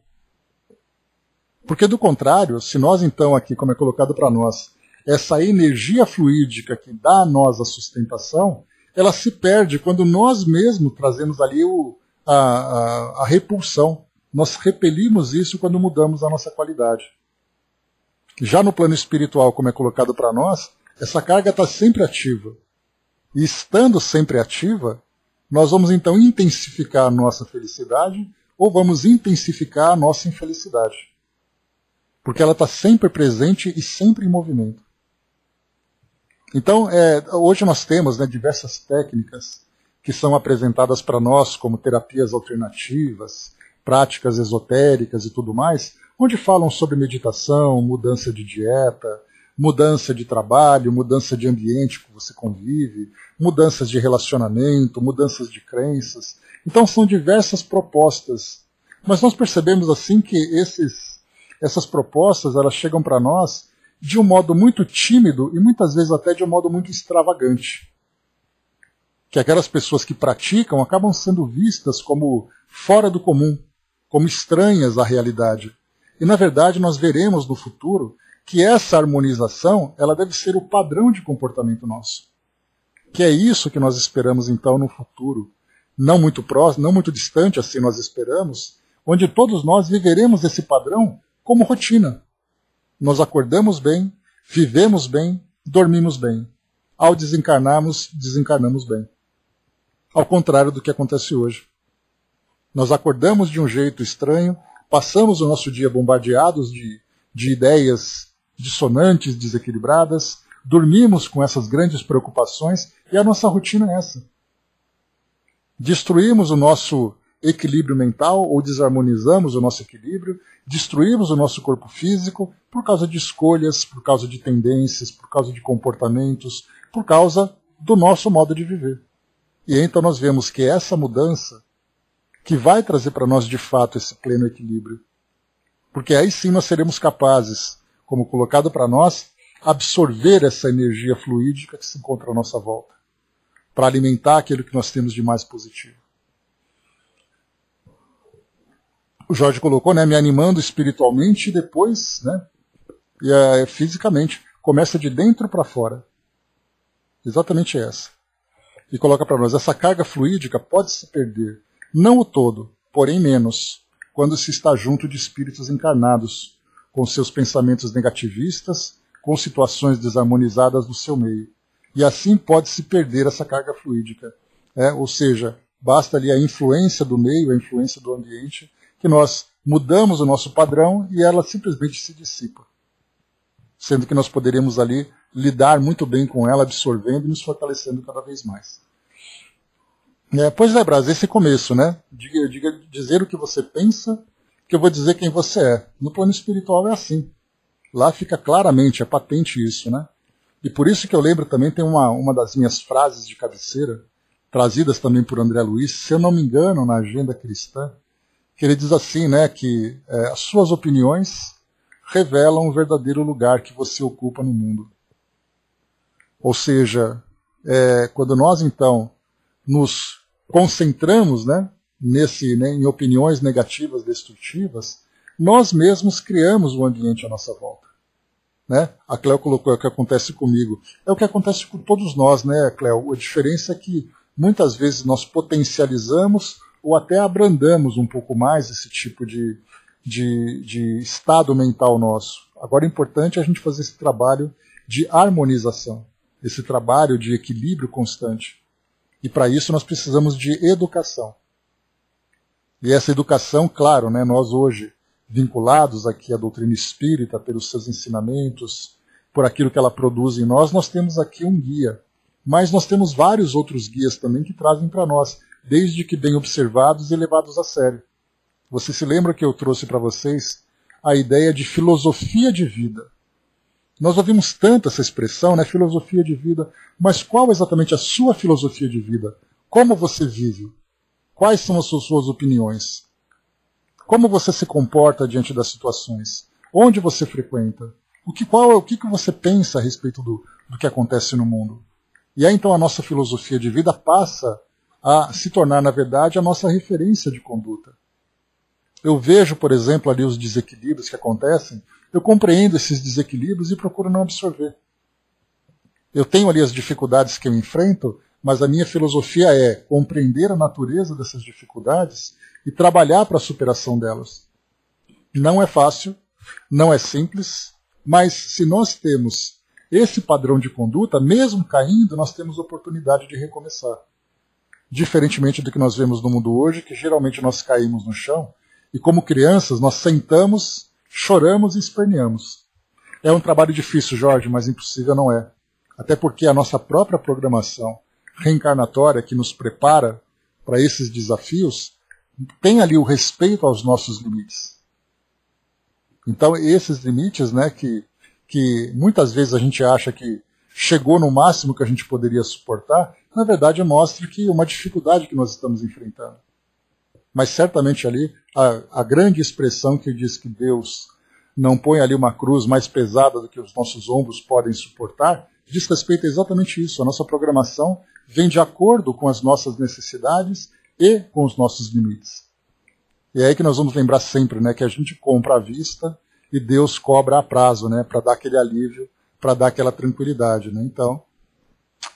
Porque, do contrário, se nós então aqui, como é colocado para nós, essa energia fluídica que dá a nós a sustentação, ela se perde quando nós mesmos trazemos ali a repulsão. Nós repelimos isso quando mudamos a nossa qualidade. Já no plano espiritual, como é colocado para nós, essa carga está sempre ativa. E estando sempre ativa, nós vamos então intensificar a nossa felicidade ou vamos intensificar a nossa infelicidade. Porque ela está sempre presente e sempre em movimento. Então, hoje nós temos, né, diversas técnicas que são apresentadas para nós como terapias alternativas, práticas esotéricas e tudo mais, onde falam sobre meditação, mudança de dieta, mudança de trabalho, mudança de ambiente que você convive, mudanças de relacionamento, mudanças de crenças. Então são diversas propostas. Mas nós percebemos assim que essas propostas elas chegam para nós de um modo muito tímido e muitas vezes até de um modo muito extravagante. Que aquelas pessoas que praticam acabam sendo vistas como fora do comum, como estranhas à realidade. E na verdade nós veremos no futuro que essa harmonização ela deve ser o padrão de comportamento nosso. Que é isso que nós esperamos então no futuro, não muito próximo, não muito distante assim nós esperamos, onde todos nós viveremos esse padrão como rotina. Nós acordamos bem, vivemos bem, dormimos bem. Ao desencarnarmos, desencarnamos bem. Ao contrário do que acontece hoje. Nós acordamos de um jeito estranho, passamos o nosso dia bombardeados de ideias dissonantes, desequilibradas, dormimos com essas grandes preocupações e a nossa rotina é essa. Destruímos o nosso equilíbrio mental ou desarmonizamos o nosso equilíbrio, destruímos o nosso corpo físico por causa de escolhas, por causa de tendências, por causa de comportamentos, por causa do nosso modo de viver. E então nós vemos que essa mudança que vai trazer para nós de fato esse pleno equilíbrio. Porque aí sim nós seremos capazes, como colocado para nós, absorver essa energia fluídica que se encontra à nossa volta, para alimentar aquilo que nós temos de mais positivo. O Jorge colocou, né, me animando espiritualmente e depois, né, fisicamente. Começa de dentro para fora. Exatamente essa. E coloca para nós, essa carga fluídica pode se perder, não o todo, porém menos, quando se está junto de espíritos encarnados, com seus pensamentos negativistas, com situações desarmonizadas no seu meio. E assim pode se perder essa carga fluídica. Ou seja, basta ali a influência do meio, a influência do ambiente, que nós mudamos o nosso padrão e ela simplesmente se dissipa. Sendo que nós poderíamos ali lidar muito bem com ela, absorvendo e nos fortalecendo cada vez mais. Pois é, Braz, esse começo, né? Dizer o que você pensa, que eu vou dizer quem você é. No plano espiritual é assim. Lá fica claramente, é patente isso, né? E por isso que eu lembro também, tem uma das minhas frases de cabeceira, trazidas também por André Luiz, se eu não me engano, na Agenda Cristã, que ele diz assim, né, que as suas opiniões revelam o verdadeiro lugar que você ocupa no mundo. Ou seja, quando nós então nos concentramos, né, em opiniões negativas, destrutivas, nós mesmos criamos o ambiente à nossa volta. Né? A Cléo colocou o que acontece comigo. É o que acontece com todos nós, né, Cléo? A diferença é que muitas vezes nós potencializamos ou até abrandamos um pouco mais esse tipo de estado mental nosso. Agora é importante a gente fazer esse trabalho de harmonização, esse trabalho de equilíbrio constante. E para isso nós precisamos de educação. E essa educação, claro, né, nós hoje, vinculados aqui à doutrina espírita, pelos seus ensinamentos, por aquilo que ela produz em nós temos aqui um guia. Mas nós temos vários outros guias também que trazem para nós, desde que bem observados e levados a sério. Você se lembra que eu trouxe para vocês a ideia de filosofia de vida? Nós ouvimos tanto essa expressão, né, filosofia de vida, mas qual exatamente a sua filosofia de vida? Como você vive? Quais são as suas opiniões? Como você se comporta diante das situações? Onde você frequenta? O que você pensa a respeito do que acontece no mundo? E aí então a nossa filosofia de vida passa a se tornar, na verdade, a nossa referência de conduta. Eu vejo, por exemplo, ali os desequilíbrios que acontecem, eu compreendo esses desequilíbrios e procuro não absorver. Eu tenho ali as dificuldades que eu enfrento, mas a minha filosofia é compreender a natureza dessas dificuldades e trabalhar para a superação delas. Não é fácil, não é simples, Mas se nós temos esse padrão de conduta, mesmo caindo, nós temos oportunidade de recomeçar. Diferentemente do que nós vemos no mundo hoje, que geralmente nós caímos no chão, e como crianças nós sentamos, choramos e esperneamos. É um trabalho difícil, Jorge, mas impossível não é. Até porque a nossa própria programação reencarnatória que nos prepara para esses desafios tem ali o respeito aos nossos limites. Então esses limites, né, que muitas vezes a gente acha que chegou no máximo que a gente poderia suportar, na verdade mostra que uma dificuldade que nós estamos enfrentando. Mas certamente ali a grande expressão que diz que Deus não põe ali uma cruz mais pesada do que os nossos ombros podem suportar, diz respeito a exatamente isso. A nossa programação vem de acordo com as nossas necessidades e com os nossos limites. E é aí que nós vamos lembrar sempre, né, que a gente compra à vista e Deus cobra a prazo, né, para dar aquele alívio, para dar aquela tranquilidade. Né? Então,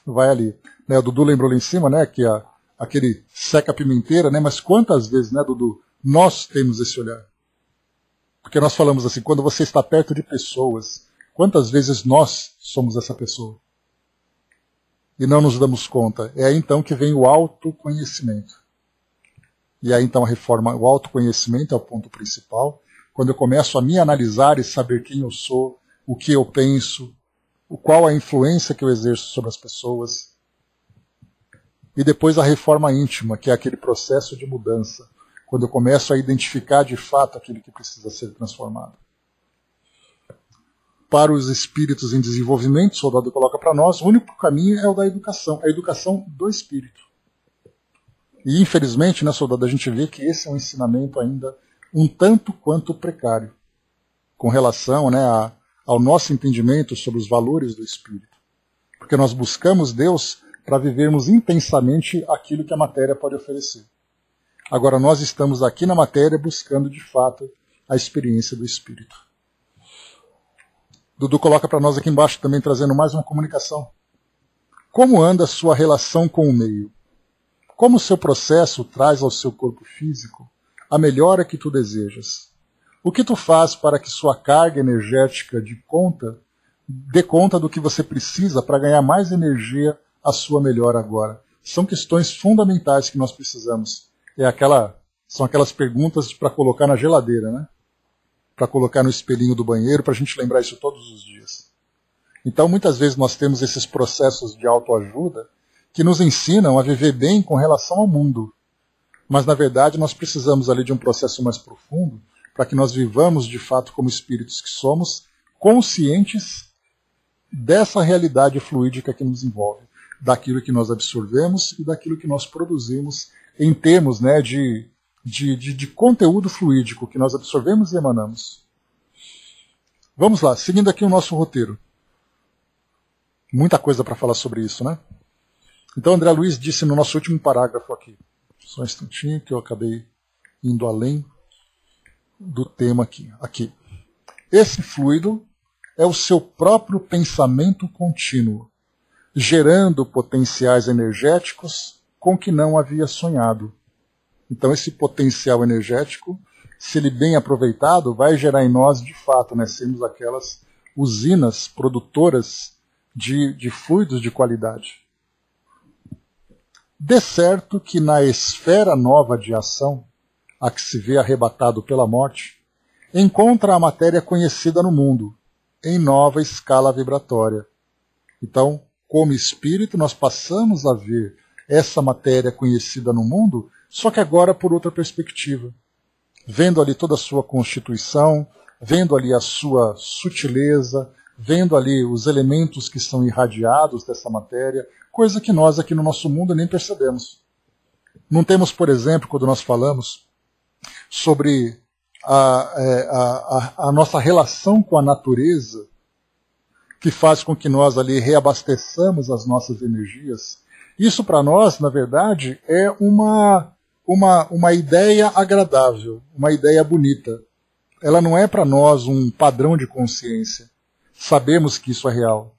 vai ali. Né, o Dudu lembrou lá em cima, né, que aquele seca-pimenteira, né, mas quantas vezes, né, Dudu, nós temos esse olhar? Porque nós falamos assim, quando você está perto de pessoas, quantas vezes nós somos essa pessoa? E não nos damos conta. É aí então que vem o autoconhecimento. E aí então a reforma, o autoconhecimento é o ponto principal. Quando eu começo a me analisar e saber quem eu sou, o que eu penso, qual a influência que eu exerço sobre as pessoas. E depois a reforma íntima, que é aquele processo de mudança. Quando eu começo a identificar de fato aquilo que precisa ser transformado. Para os espíritos em desenvolvimento, o Soldado coloca para nós, o único caminho é o da educação, a educação do espírito. E infelizmente, né, Soldado, a gente vê que esse é um ensinamento ainda um tanto quanto precário, com relação, né, ao nosso entendimento sobre os valores do espírito. Porque nós buscamos Deus para vivermos intensamente aquilo que a matéria pode oferecer. Agora nós estamos aqui na matéria buscando de fato a experiência do espírito. Dudu coloca para nós aqui embaixo também trazendo mais uma comunicação. Como anda a sua relação com o meio? Como o seu processo traz ao seu corpo físico a melhora que tu desejas? O que tu faz para que sua carga energética dê conta do que você precisa para ganhar mais energia à sua melhora agora? São questões fundamentais que nós precisamos. São aquelas perguntas para colocar na geladeira, né? Para colocar no espelhinho do banheiro, para a gente lembrar isso todos os dias. Então, muitas vezes nós temos esses processos de autoajuda que nos ensinam a viver bem com relação ao mundo. Mas, na verdade, nós precisamos ali de um processo mais profundo para que nós vivamos, de fato, como espíritos que somos, conscientes dessa realidade fluídica que nos envolve, daquilo que nós absorvemos e daquilo que nós produzimos em termos, né, de conteúdo fluídico que nós absorvemos e emanamos. Vamos lá, seguindo aqui o nosso roteiro. Muita coisa para falar sobre isso, né? Então André Luiz disse no nosso último parágrafo aqui, só um instantinho que eu acabei indo além do tema aqui. Esse fluido é o seu próprio pensamento contínuo, gerando potenciais energéticos com que não havia sonhado. Então esse potencial energético, se ele bem aproveitado, vai gerar em nós, de fato, né, sermos aquelas usinas produtoras de fluidos de qualidade. De certo que na esfera nova de ação, a que se vê arrebatado pela morte, encontra a matéria conhecida no mundo, em nova escala vibratória. Então, como espírito, nós passamos a ver essa matéria conhecida no mundo, só que agora por outra perspectiva. Vendo ali toda a sua constituição, vendo ali a sua sutileza, vendo ali os elementos que são irradiados dessa matéria, coisa que nós aqui no nosso mundo nem percebemos. Não temos, por exemplo, quando nós falamos sobre a nossa relação com a natureza, que faz com que nós ali reabasteçamos as nossas energias, isso para nós, na verdade, é uma ideia agradável, uma ideia bonita. Ela não é para nós um padrão de consciência. Sabemos que isso é real.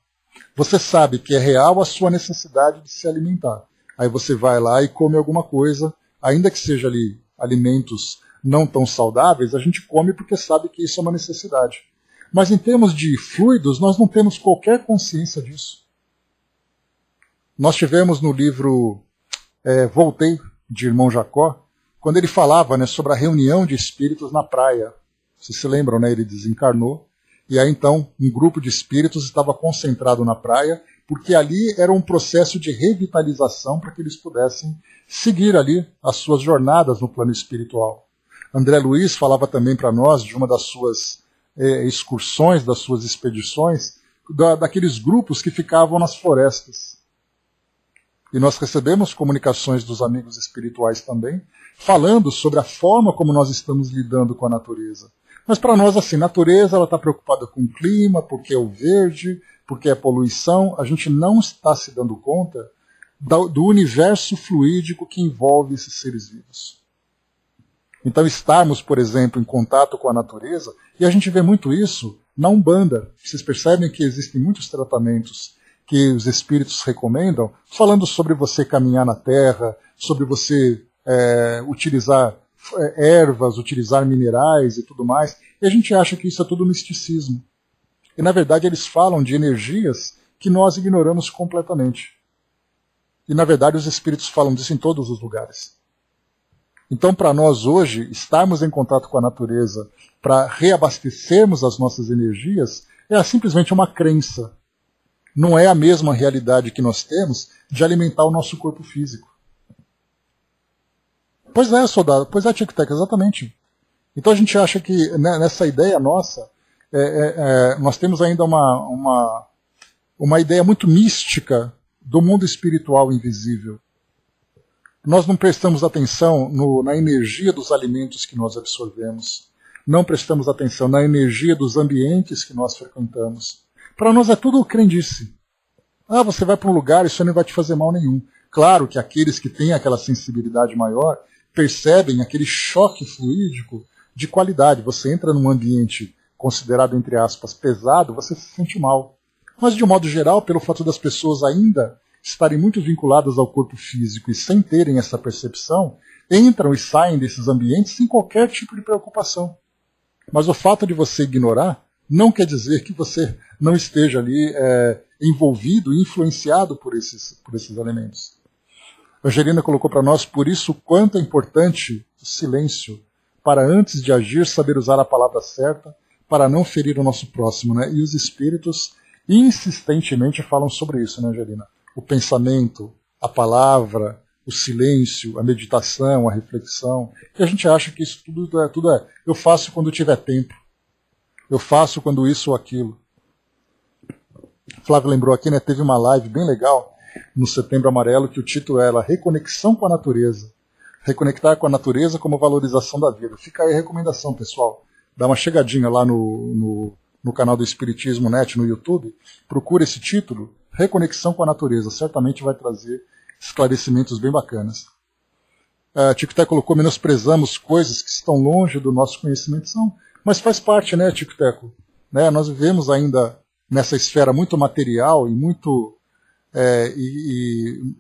Você sabe que é real a sua necessidade de se alimentar. Aí você vai lá e come alguma coisa, ainda que seja ali alimentos não tão saudáveis, a gente come porque sabe que isso é uma necessidade. Mas em termos de fluidos, nós não temos qualquer consciência disso. Nós tivemos no livro Voltei, de Irmão Jacó, quando ele falava, né, sobre a reunião de espíritos na praia. Vocês se lembram, né? Ele desencarnou, e aí então um grupo de espíritos estava concentrado na praia, porque ali era um processo de revitalização para que eles pudessem seguir ali as suas jornadas no plano espiritual. André Luiz falava também para nós de uma das suas excursões, das suas expedições, daqueles grupos que ficavam nas florestas. E nós recebemos comunicações dos amigos espirituais também, falando sobre a forma como nós estamos lidando com a natureza. Mas para nós, assim, a natureza está preocupada com o clima, porque é o verde, porque é poluição. A gente não está se dando conta do universo fluídico que envolve esses seres vivos. Então, estarmos, por exemplo, em contato com a natureza, e a gente vê muito isso na Umbanda. Vocês percebem que existem muitos tratamentos que os espíritos recomendam, falando sobre você caminhar na terra, sobre você utilizar ervas, utilizar minerais e tudo mais, e a gente acha que isso é tudo misticismo. E na verdade eles falam de energias que nós ignoramos completamente. E na verdade os espíritos falam disso em todos os lugares. Então para nós hoje, estarmos em contato com a natureza para reabastecermos as nossas energias é simplesmente uma crença. Não é a mesma realidade que nós temos de alimentar o nosso corpo físico. Pois é, soldado. Pois é, Tic Tac, exatamente. Então a gente acha que nessa ideia nossa, nós temos ainda uma ideia muito mística do mundo espiritual invisível. Nós não prestamos atenção na energia dos alimentos que nós absorvemos. Não prestamos atenção na energia dos ambientes que nós frequentamos. Para nós é tudo crendice. Você vai para um lugar, isso não vai te fazer mal nenhum. Claro que aqueles que têm aquela sensibilidade maior percebem aquele choque fluídico de qualidade. Você entra num ambiente considerado, entre aspas, pesado, você se sente mal. Mas, de um modo geral, pelo fato das pessoas ainda estarem muito vinculadas ao corpo físico e sem terem essa percepção, entram e saem desses ambientes sem qualquer tipo de preocupação. Mas o fato de você ignorar não quer dizer que você não esteja ali envolvido e influenciado por esses elementos. A Angelina colocou para nós, por isso, quanto é importante o silêncio, para antes de agir saber usar a palavra certa, para não ferir o nosso próximo. Né? E os espíritos insistentemente falam sobre isso, né, Angelina? O pensamento, a palavra, o silêncio, a meditação, a reflexão. E a gente acha que isso tudo é eu faço quando tiver tempo. Eu faço quando isso ou aquilo. Flávio lembrou aqui, né, teve uma live bem legal no Setembro Amarelo que o título era Reconexão com a Natureza. Reconectar com a natureza como valorização da vida. Fica aí a recomendação, pessoal. Dá uma chegadinha lá no canal do Espiritismo Net no YouTube. Procura esse título, Reconexão com a Natureza. Certamente vai trazer esclarecimentos bem bacanas. Tico Teco colocou, menosprezamos coisas que estão longe do nosso conhecimento. Mas faz parte, né, Tico Teco? Né? Nós vivemos ainda nessa esfera muito material e muito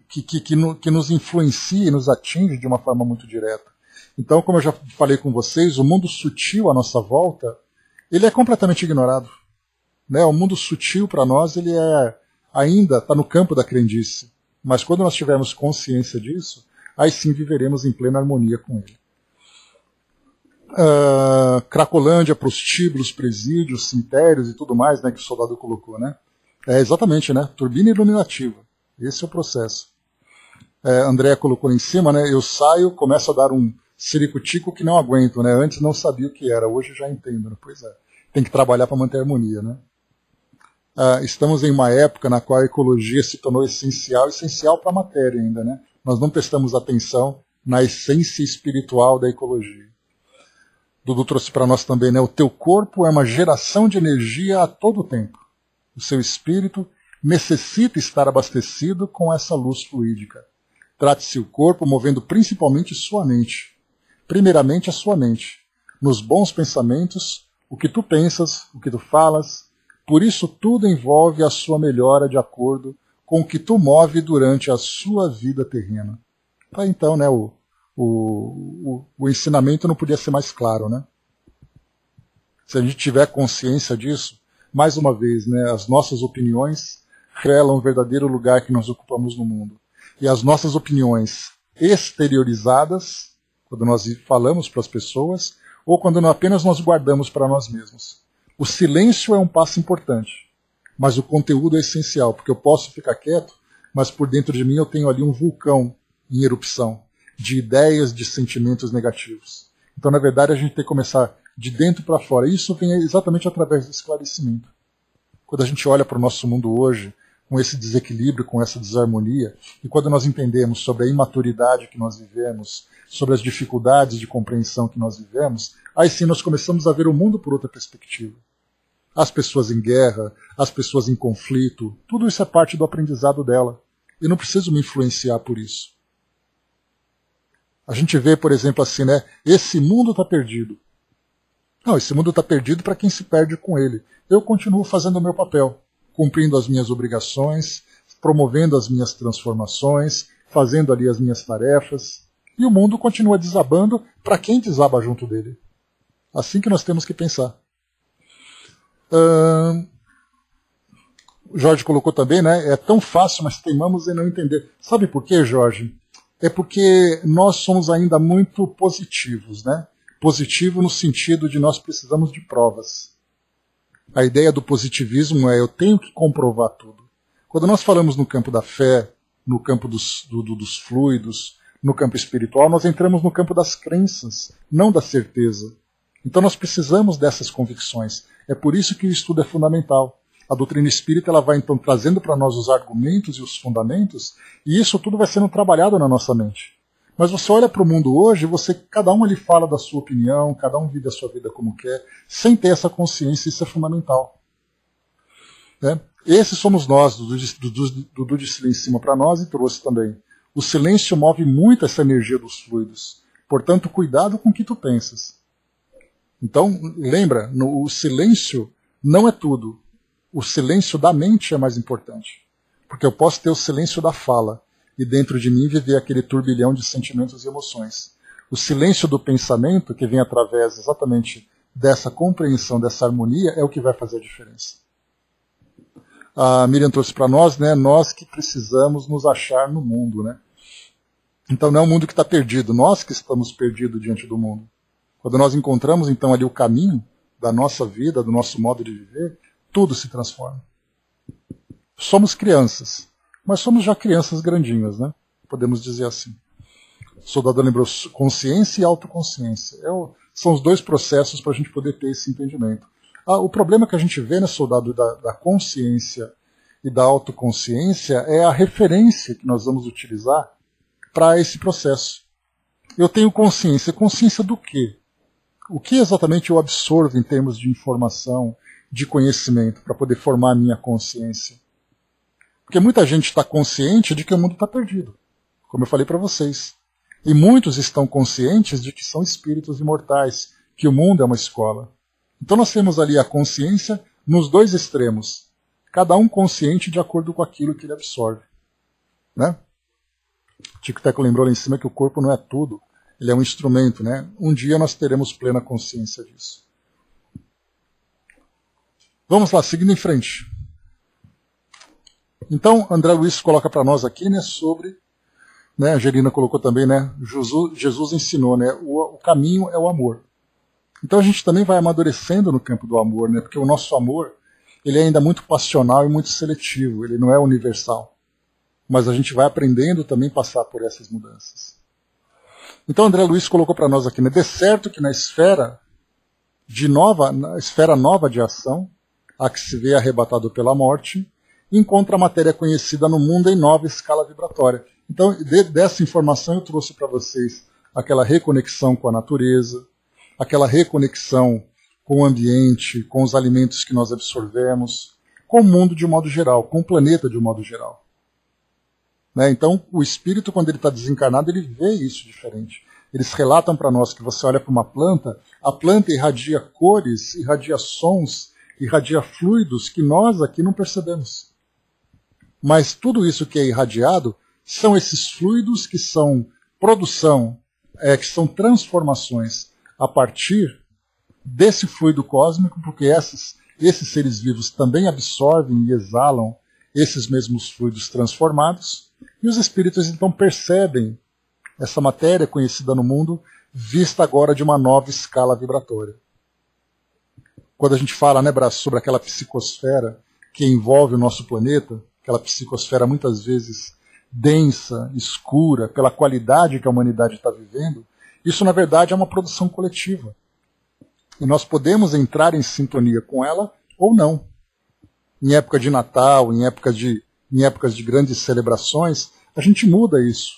que nos influencia e nos atinge de uma forma muito direta. Então, como eu já falei com vocês, o mundo sutil à nossa volta, ele é completamente ignorado. Né? O mundo sutil para nós, ele ainda está no campo da crendice. Mas quando nós tivermos consciência disso, aí sim viveremos em plena harmonia com ele. Cracolândia, prostíbulos, presídios, cemitérios e tudo mais, né, que o soldado colocou, né? Exatamente, né? Turbina iluminativa. Esse é o processo. André colocou lá em cima, né? Eu saio, começo a dar um ciricutico que não aguento, né? Antes não sabia o que era, hoje já entendo, né? Pois é. Tem que trabalhar para manter a harmonia, né? Estamos em uma época na qual a ecologia se tornou essencial para a matéria ainda, né? Nós não prestamos atenção na essência espiritual da ecologia. Dudu trouxe para nós também, né? O teu corpo é uma geração de energia a todo tempo. O seu espírito necessita estar abastecido com essa luz fluídica. Trate-se o corpo movendo principalmente sua mente. Primeiramente a sua mente. Nos bons pensamentos, o que tu pensas, o que tu falas. Por isso tudo envolve a sua melhora de acordo com o que tu move durante a sua vida terrena. Então, né, o ensinamento não podia ser mais claro, né? Se a gente tiver consciência disso, mais uma vez, né, as nossas opiniões revelam o verdadeiro lugar que nós ocupamos no mundo. E as nossas opiniões exteriorizadas, quando nós falamos para as pessoas, ou quando apenas nós guardamos para nós mesmos. O silêncio é um passo importante, mas o conteúdo é essencial, porque eu posso ficar quieto, mas por dentro de mim eu tenho ali um vulcão em erupção, de ideias, de sentimentos negativos. Então, na verdade, a gente tem que começar de dentro para fora. E isso vem exatamente através do esclarecimento. Quando a gente olha para o nosso mundo hoje, com esse desequilíbrio, com essa desarmonia, e quando nós entendemos sobre a imaturidade que nós vivemos, sobre as dificuldades de compreensão que nós vivemos, aí sim nós começamos a ver o mundo por outra perspectiva. As pessoas em guerra, as pessoas em conflito, tudo isso é parte do aprendizado dela. Eu não preciso me influenciar por isso. A gente vê, por exemplo, assim, né? Esse mundo está perdido. Não, esse mundo está perdido para quem se perde com ele. Eu continuo fazendo o meu papel, cumprindo as minhas obrigações, promovendo as minhas transformações, fazendo ali as minhas tarefas. E o mundo continua desabando para quem desaba junto dele. Assim que nós temos que pensar. O Jorge colocou também, né? É tão fácil, mas teimamos em não entender. Sabe por quê, Jorge? É porque nós somos ainda muito positivos, né? Positivo no sentido de nós precisamos de provas. A ideia do positivismo é eu tenho que comprovar tudo. Quando nós falamos no campo da fé, no campo dos fluidos, no campo espiritual, nós entramos no campo das crenças, não da certeza. Então nós precisamos dessas convicções. É por isso que o estudo é fundamental. A doutrina espírita ela vai então trazendo para nós os argumentos e os fundamentos, e isso tudo vai sendo trabalhado na nossa mente. Mas você olha para o mundo hoje, cada um ali fala da sua opinião, cada um vive a sua vida como quer, sem ter essa consciência, isso é fundamental. Né? Esses somos nós, Dudu disse lá em cima para nós e trouxe também. O silêncio move muito essa energia dos fluidos. Portanto, cuidado com o que tu pensas. Então, lembra, o silêncio não é tudo. O silêncio da mente é mais importante. Porque eu posso ter o silêncio da fala e dentro de mim viver aquele turbilhão de sentimentos e emoções. O silêncio do pensamento, que vem através exatamente dessa compreensão, dessa harmonia, é o que vai fazer a diferença. A Miriam trouxe para nós, né, nós que precisamos nos achar no mundo. Né? Então não é o mundo que está perdido, nós que estamos perdidos diante do mundo. Quando nós encontramos então ali o caminho da nossa vida, do nosso modo de viver, tudo se transforma. Somos crianças, mas somos já crianças grandinhas, né? Podemos dizer assim. O soldado lembrou consciência e autoconsciência. São os dois processos para a gente poder ter esse entendimento. O problema que a gente vê, né, soldado, da consciência e da autoconsciência é a referência que nós vamos utilizar para esse processo. Eu tenho consciência. Consciência do quê? O que exatamente eu absorvo em termos de informação, de conhecimento, para poder formar a minha consciência? Porque muita gente está consciente de que o mundo está perdido, como eu falei para vocês. E muitos estão conscientes de que são espíritos imortais, que o mundo é uma escola. Então nós temos ali a consciência nos dois extremos, cada um consciente de acordo com aquilo que ele absorve. Né? Tico Teco lembrou lá em cima que o corpo não é tudo, ele é um instrumento. Né? Um dia nós teremos plena consciência disso. Vamos lá, seguindo em frente. Então, André Luiz coloca para nós aqui, né, sobre, né, a Angelina colocou também, né, Jesus ensinou, né, o caminho é o amor. Então a gente também vai amadurecendo no campo do amor, né, porque o nosso amor ele é ainda muito passional e muito seletivo, ele não é universal. Mas a gente vai aprendendo também a passar por essas mudanças. Então André Luiz colocou para nós aqui, né, de certo que na esfera nova de ação, a que se vê arrebatado pela morte, encontra a matéria conhecida no mundo em nova escala vibratória. Então, dessa informação eu trouxe para vocês aquela reconexão com a natureza, aquela reconexão com o ambiente, com os alimentos que nós absorvemos, com o mundo de um modo geral, com o planeta de um modo geral. Né? Então, o espírito, quando ele está desencarnado, ele vê isso diferente. Eles relatam para nós que você olha para uma planta, a planta irradia cores, irradia sons, irradia fluidos que nós aqui não percebemos. Mas tudo isso que é irradiado são esses fluidos que são produção, que são transformações a partir desse fluido cósmico, porque esses seres vivos também absorvem e exalam esses mesmos fluidos transformados, e os espíritos então percebem essa matéria conhecida no mundo, vista agora de uma nova escala vibratória. Quando a gente fala, né, Brás, sobre aquela psicosfera que envolve o nosso planeta, aquela psicosfera muitas vezes densa, escura, pela qualidade que a humanidade está vivendo, isso na verdade é uma produção coletiva. E nós podemos entrar em sintonia com ela ou não. Em época de Natal, em épocas de grandes celebrações, a gente muda isso.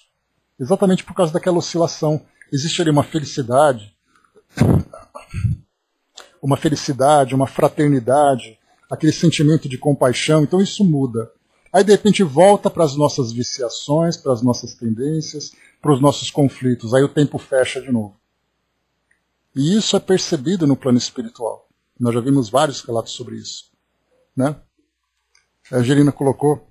Exatamente por causa daquela oscilação. Existe ali uma felicidade, uma fraternidade, aquele sentimento de compaixão, então isso muda. Aí de repente volta para as nossas viciações, para as nossas tendências, para os nossos conflitos, aí o tempo fecha de novo. E isso é percebido no plano espiritual. Nós já vimos vários relatos sobre isso. Né? A Angelina colocou,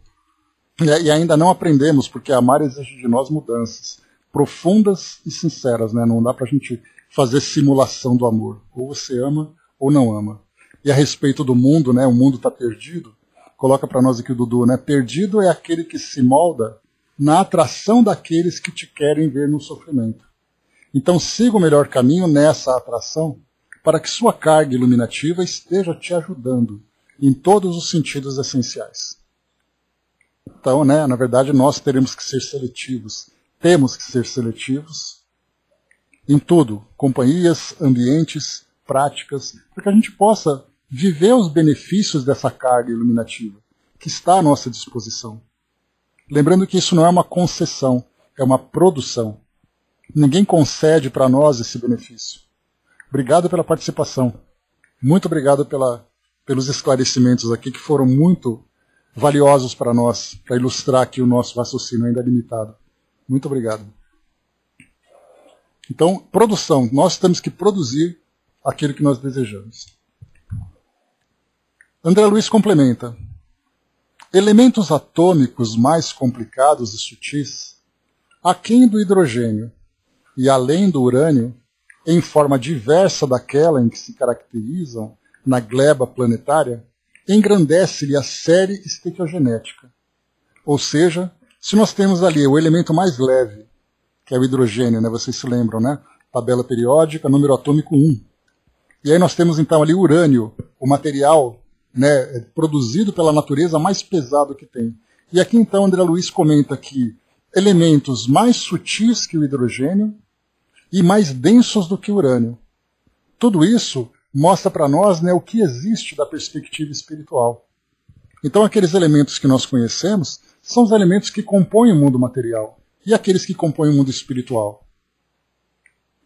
e ainda não aprendemos, porque amar exige de nós mudanças profundas e sinceras. Né? Não dá para a gente fazer simulação do amor. Ou você ama ou não ama. E a respeito do mundo, né? O mundo está perdido. Coloca para nós aqui o Dudu, né? Perdido é aquele que se molda na atração daqueles que te querem ver no sofrimento. Então siga o melhor caminho nessa atração para que sua carga iluminativa esteja te ajudando em todos os sentidos essenciais. Então, né, na verdade, nós teremos que ser seletivos. Temos que ser seletivos em tudo, companhias, ambientes, práticas, para que a gente possa viver os benefícios dessa carga iluminativa que está à nossa disposição. Lembrando que isso não é uma concessão, é uma produção. Ninguém concede para nós esse benefício. Obrigado pela participação. Muito obrigado pelos esclarecimentos aqui, que foram muito valiosos para nós, para ilustrar aqui o nosso raciocínio ainda limitado. Muito obrigado. Então, produção. Nós temos que produzir aquilo que nós desejamos. André Luiz complementa. Elementos atômicos mais complicados e sutis, aquém do hidrogênio e além do urânio, em forma diversa daquela em que se caracterizam na gleba planetária, engrandece-lhe a série estequiogenética. Ou seja, se nós temos ali o elemento mais leve, que é o hidrogênio, né? Vocês se lembram, né? Tabela periódica, número atômico 1. E aí nós temos então ali o urânio, o material, né, produzido pela natureza mais pesado que tem. E aqui então André Luiz comenta que elementos mais sutis que o hidrogênio e mais densos do que o urânio. Tudo isso mostra para nós, né, o que existe da perspectiva espiritual. Então aqueles elementos que nós conhecemos são os elementos que compõem o mundo material e aqueles que compõem o mundo espiritual.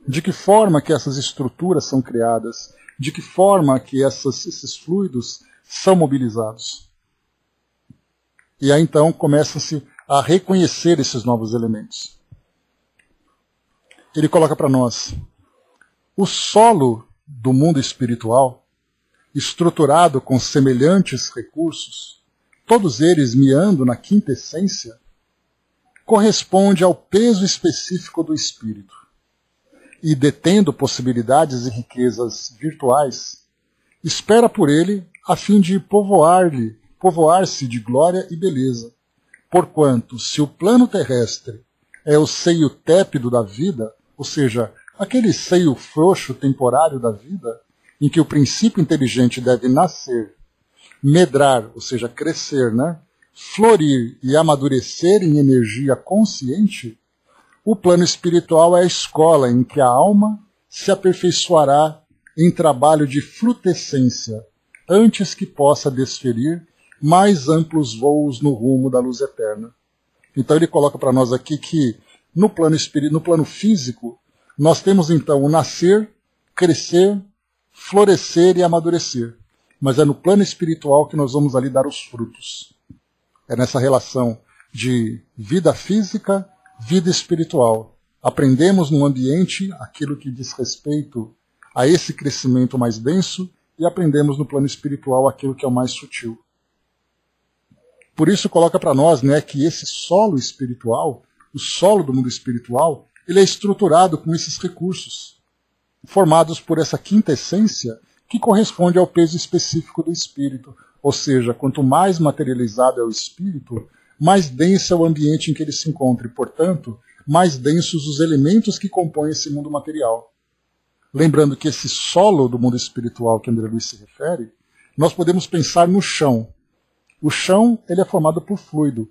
De que forma que essas estruturas são criadas, de que forma que esses fluidos são mobilizados. E aí então começa-se a reconhecer esses novos elementos. Ele coloca para nós, o solo do mundo espiritual, estruturado com semelhantes recursos, todos eles miando na quinta essência, corresponde ao peso específico do espírito. E detendo possibilidades e riquezas virtuais, espera por ele a fim de povoar-se de glória e beleza. Porquanto, se o plano terrestre é o seio tépido da vida, ou seja, aquele seio frouxo temporário da vida, em que o princípio inteligente deve nascer, medrar, ou seja, crescer, né? Florir e amadurecer em energia consciente, o plano espiritual é a escola em que a alma se aperfeiçoará em trabalho de frutescência, antes que possa desferir mais amplos voos no rumo da luz eterna. Então ele coloca para nós aqui que no plano físico, nós temos então o nascer, crescer, florescer e amadurecer. Mas é no plano espiritual que nós vamos ali dar os frutos. É nessa relação de vida física, vida espiritual. Aprendemos no ambiente aquilo que diz respeito a esse crescimento mais denso e aprendemos no plano espiritual aquilo que é o mais sutil. Por isso coloca para nós, né, que esse solo espiritual, o solo do mundo espiritual, ele é estruturado com esses recursos. formados por essa quinta essência, que corresponde ao peso específico do espírito. Ou seja, quanto mais materializado é o espírito, mais denso é o ambiente em que ele se encontra e, portanto, mais densos os elementos que compõem esse mundo material. Lembrando que esse solo do mundo espiritual que André Luiz se refere, nós podemos pensar no chão. O chão ele é formado por fluido.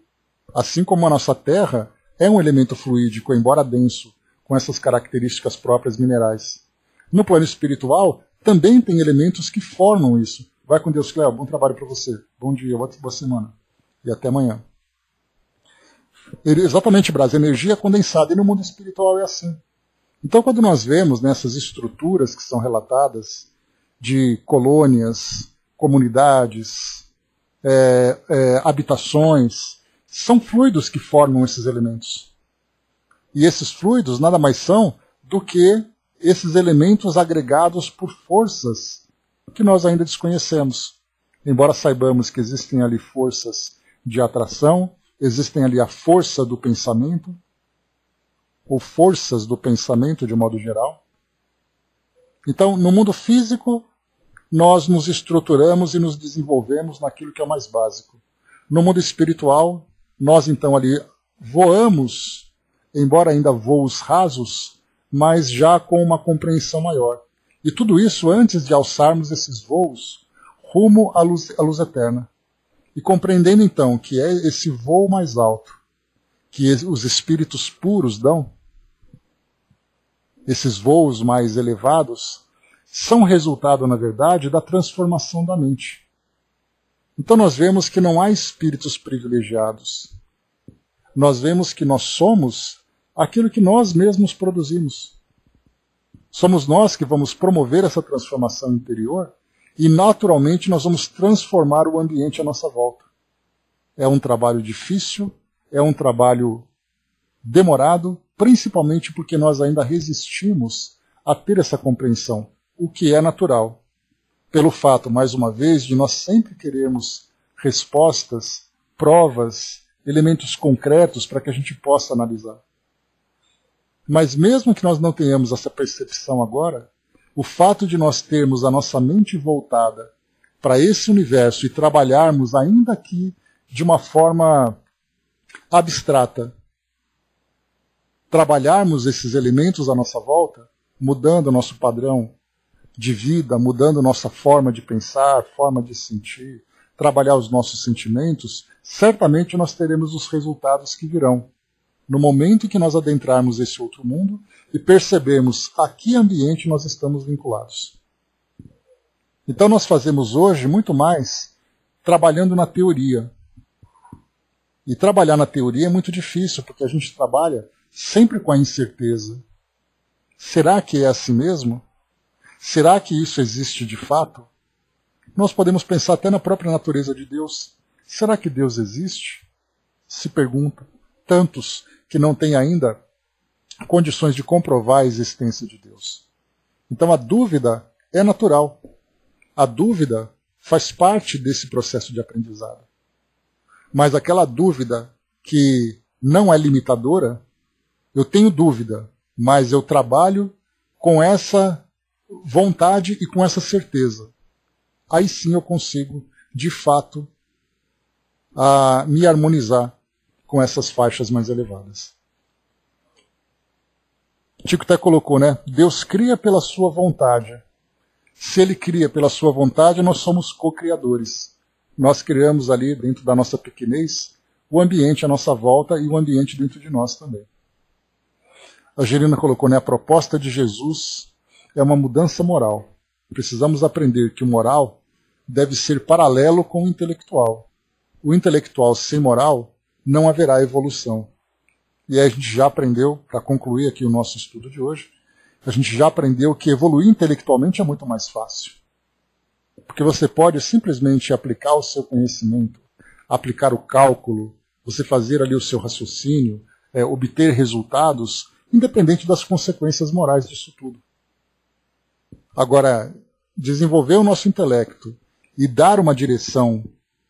Assim como a nossa terra é um elemento fluídico, embora denso, com essas características próprias minerais. No plano espiritual, também tem elementos que formam isso. Vai com Deus, Cléo. Bom trabalho para você. Bom dia, boa semana. E até amanhã. Exatamente, Brás. Energia condensada. E no mundo espiritual é assim. Então, quando nós vemos nessas estruturas que são relatadas de colônias, comunidades, habitações, são fluidos que formam esses elementos. E esses fluidos nada mais são do que esses elementos agregados por forças que nós ainda desconhecemos. Embora saibamos que existem ali forças de atração, existem ali a força do pensamento, ou forças do pensamento de modo geral. Então, no mundo físico, nós nos estruturamos e nos desenvolvemos naquilo que é o mais básico. No mundo espiritual, nós então ali voamos, embora ainda voos rasos, mas já com uma compreensão maior. E tudo isso antes de alçarmos esses voos rumo à luz eterna. E compreendendo então que é esse voo mais alto que os espíritos puros dão, esses voos mais elevados, são resultado, na verdade, da transformação da mente. Então nós vemos que não há espíritos privilegiados. Nós vemos que nós somos aquilo que nós mesmos produzimos. Somos nós que vamos promover essa transformação interior e, naturalmente, nós vamos transformar o ambiente à nossa volta. É um trabalho difícil, é um trabalho demorado, principalmente porque nós ainda resistimos a ter essa compreensão, o que é natural. Pelo fato, mais uma vez, de nós sempre queremos respostas, provas, elementos concretos para que a gente possa analisar. Mas mesmo que nós não tenhamos essa percepção agora, o fato de nós termos a nossa mente voltada para esse universo e trabalharmos ainda aqui de uma forma abstrata, trabalharmos esses elementos à nossa volta, mudando o nosso padrão de vida, mudando nossa forma de pensar, forma de sentir, trabalhar os nossos sentimentos, certamente nós teremos os resultados que virão. No momento em que nós adentrarmos esse outro mundo e percebemos a que ambiente nós estamos vinculados. Então nós fazemos hoje muito mais trabalhando na teoria. E trabalhar na teoria é muito difícil, porque a gente trabalha sempre com a incerteza. Será que é assim mesmo? Será que isso existe de fato? Nós podemos pensar até na própria natureza de Deus. Será que Deus existe? Se pergunta. Tantos que não têm ainda condições de comprovar a existência de Deus. Então a dúvida é natural. A dúvida faz parte desse processo de aprendizado. Mas aquela dúvida que não é limitadora, eu tenho dúvida, mas eu trabalho com essa vontade e com essa certeza. Aí sim eu consigo, de fato, me harmonizar com essas faixas mais elevadas. Tico até colocou, né? Deus cria pela sua vontade. Se ele cria pela sua vontade, nós somos co-criadores. Nós criamos ali, dentro da nossa pequenez, o ambiente à nossa volta e o ambiente dentro de nós também. A Gerina colocou, né? A proposta de Jesus é uma mudança moral. Precisamos aprender que o moral deve ser paralelo com o intelectual. O intelectual sem moral não haverá evolução. E aí a gente já aprendeu, para concluir aqui o nosso estudo de hoje, a gente já aprendeu que evoluir intelectualmente é muito mais fácil. Porque você pode simplesmente aplicar o seu conhecimento, aplicar o cálculo, você fazer ali o seu raciocínio, obter resultados, independente das consequências morais disso tudo. Agora, desenvolver o nosso intelecto e dar uma direção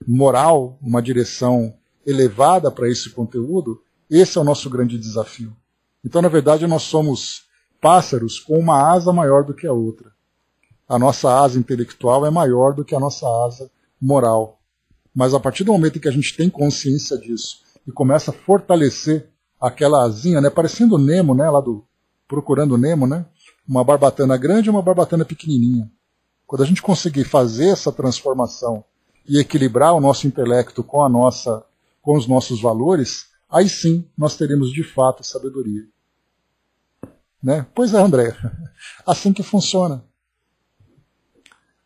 moral, uma direção elevada para esse conteúdo, esse é o nosso grande desafio. Então, na verdade, nós somos pássaros com uma asa maior do que a outra. A nossa asa intelectual é maior do que a nossa asa moral. Mas a partir do momento em que a gente tem consciência disso e começa a fortalecer aquela asinha, né, parecendo o Nemo, né, lá do Procurando Nemo, né, uma barbatana grande e uma barbatana pequenininha. Quando a gente conseguir fazer essa transformação e equilibrar o nosso intelecto com os nossos valores, aí sim nós teremos de fato sabedoria. Né? Pois é, André, assim que funciona.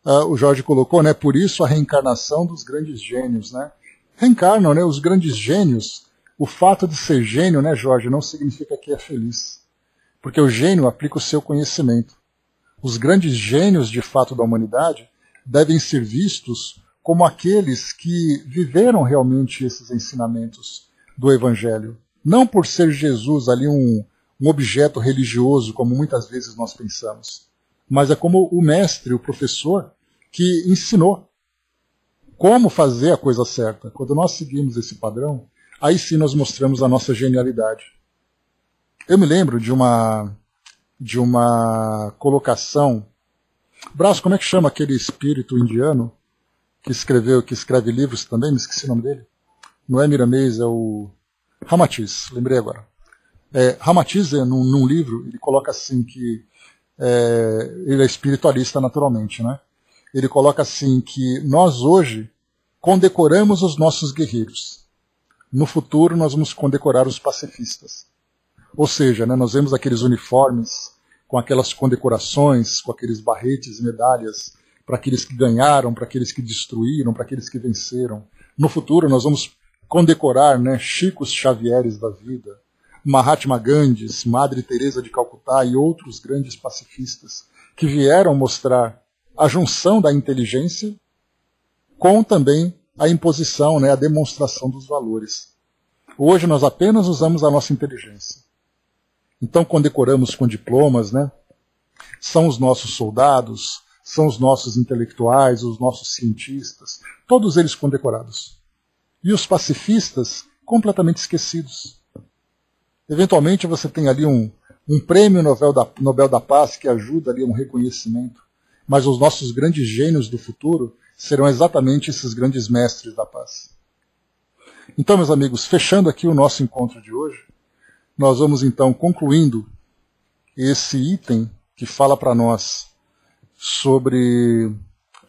O Jorge colocou, né, por isso a reencarnação dos grandes gênios. Né? Reencarnam, né, os grandes gênios. O fato de ser gênio, né, Jorge, não significa que é feliz. Porque o gênio aplica o seu conhecimento. Os grandes gênios, de fato, da humanidade devem ser vistos como aqueles que viveram realmente esses ensinamentos do Evangelho. Não por ser Jesus ali um objeto religioso, como muitas vezes nós pensamos, mas é como o mestre, o professor, que ensinou como fazer a coisa certa. Quando nós seguimos esse padrão, aí sim nós mostramos a nossa genialidade. Eu me lembro de uma colocação. Brás, como é que chama aquele espírito indiano que escreve livros também? Me esqueci o nome dele. Não é Miramês, é o Ramatiz, lembrei agora. Ramatiz, num livro, ele coloca assim que ele é espiritualista naturalmente, né? Ele coloca assim que nós hoje condecoramos os nossos guerreiros. No futuro nós vamos condecorar os pacifistas. Ou seja, né, nós vemos aqueles uniformes com aquelas condecorações, com aqueles barretes e medalhas para aqueles que ganharam, para aqueles que destruíram, para aqueles que venceram. No futuro nós vamos condecorar, né, Chicos Xavieres da vida, Mahatma Gandhi, Madre Teresa de Calcutá e outros grandes pacifistas que vieram mostrar a junção da inteligência com também a imposição, né, a demonstração dos valores. Hoje nós apenas usamos a nossa inteligência. Então condecoramos com diplomas, né? São os nossos soldados, são os nossos intelectuais, os nossos cientistas, todos eles condecorados. E os pacifistas completamente esquecidos. Eventualmente você tem ali um prêmio Nobel da Paz que ajuda ali a um reconhecimento, mas os nossos grandes gênios do futuro serão exatamente esses grandes mestres da paz. Então, meus amigos, fechando aqui o nosso encontro de hoje, nós vamos então concluindo esse item que fala para nós sobre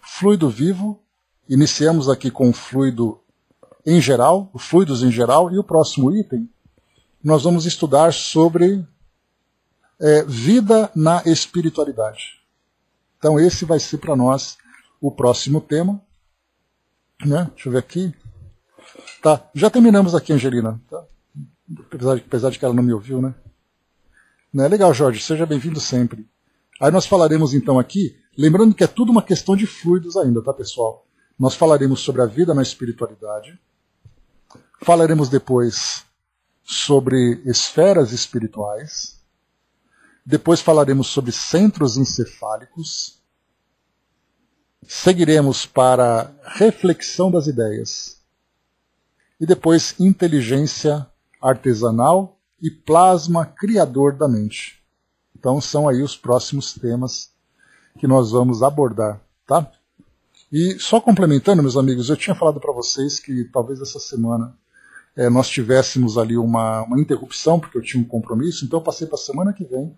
fluido vivo. Iniciamos aqui com o fluido em geral, os fluidos em geral, e o próximo item nós vamos estudar sobre vida na espiritualidade. Então esse vai ser para nós o próximo tema. Né? Deixa eu ver aqui. Tá, já terminamos aqui, Angelina. Tá? Apesar de que ela não me ouviu, né? Legal, Jorge, seja bem-vindo sempre. Aí nós falaremos então aqui, lembrando que é tudo uma questão de fluidos ainda, tá, pessoal? Nós falaremos sobre a vida na espiritualidade. Falaremos depois sobre esferas espirituais. Depois falaremos sobre centros encefálicos. Seguiremos para reflexão das ideias. E depois inteligência artesanal e plasma criador da mente. Então são aí os próximos temas que nós vamos abordar, tá? E só complementando, meus amigos, eu tinha falado para vocês que talvez essa semana nós tivéssemos ali uma interrupção, porque eu tinha um compromisso, então eu passei para a semana que vem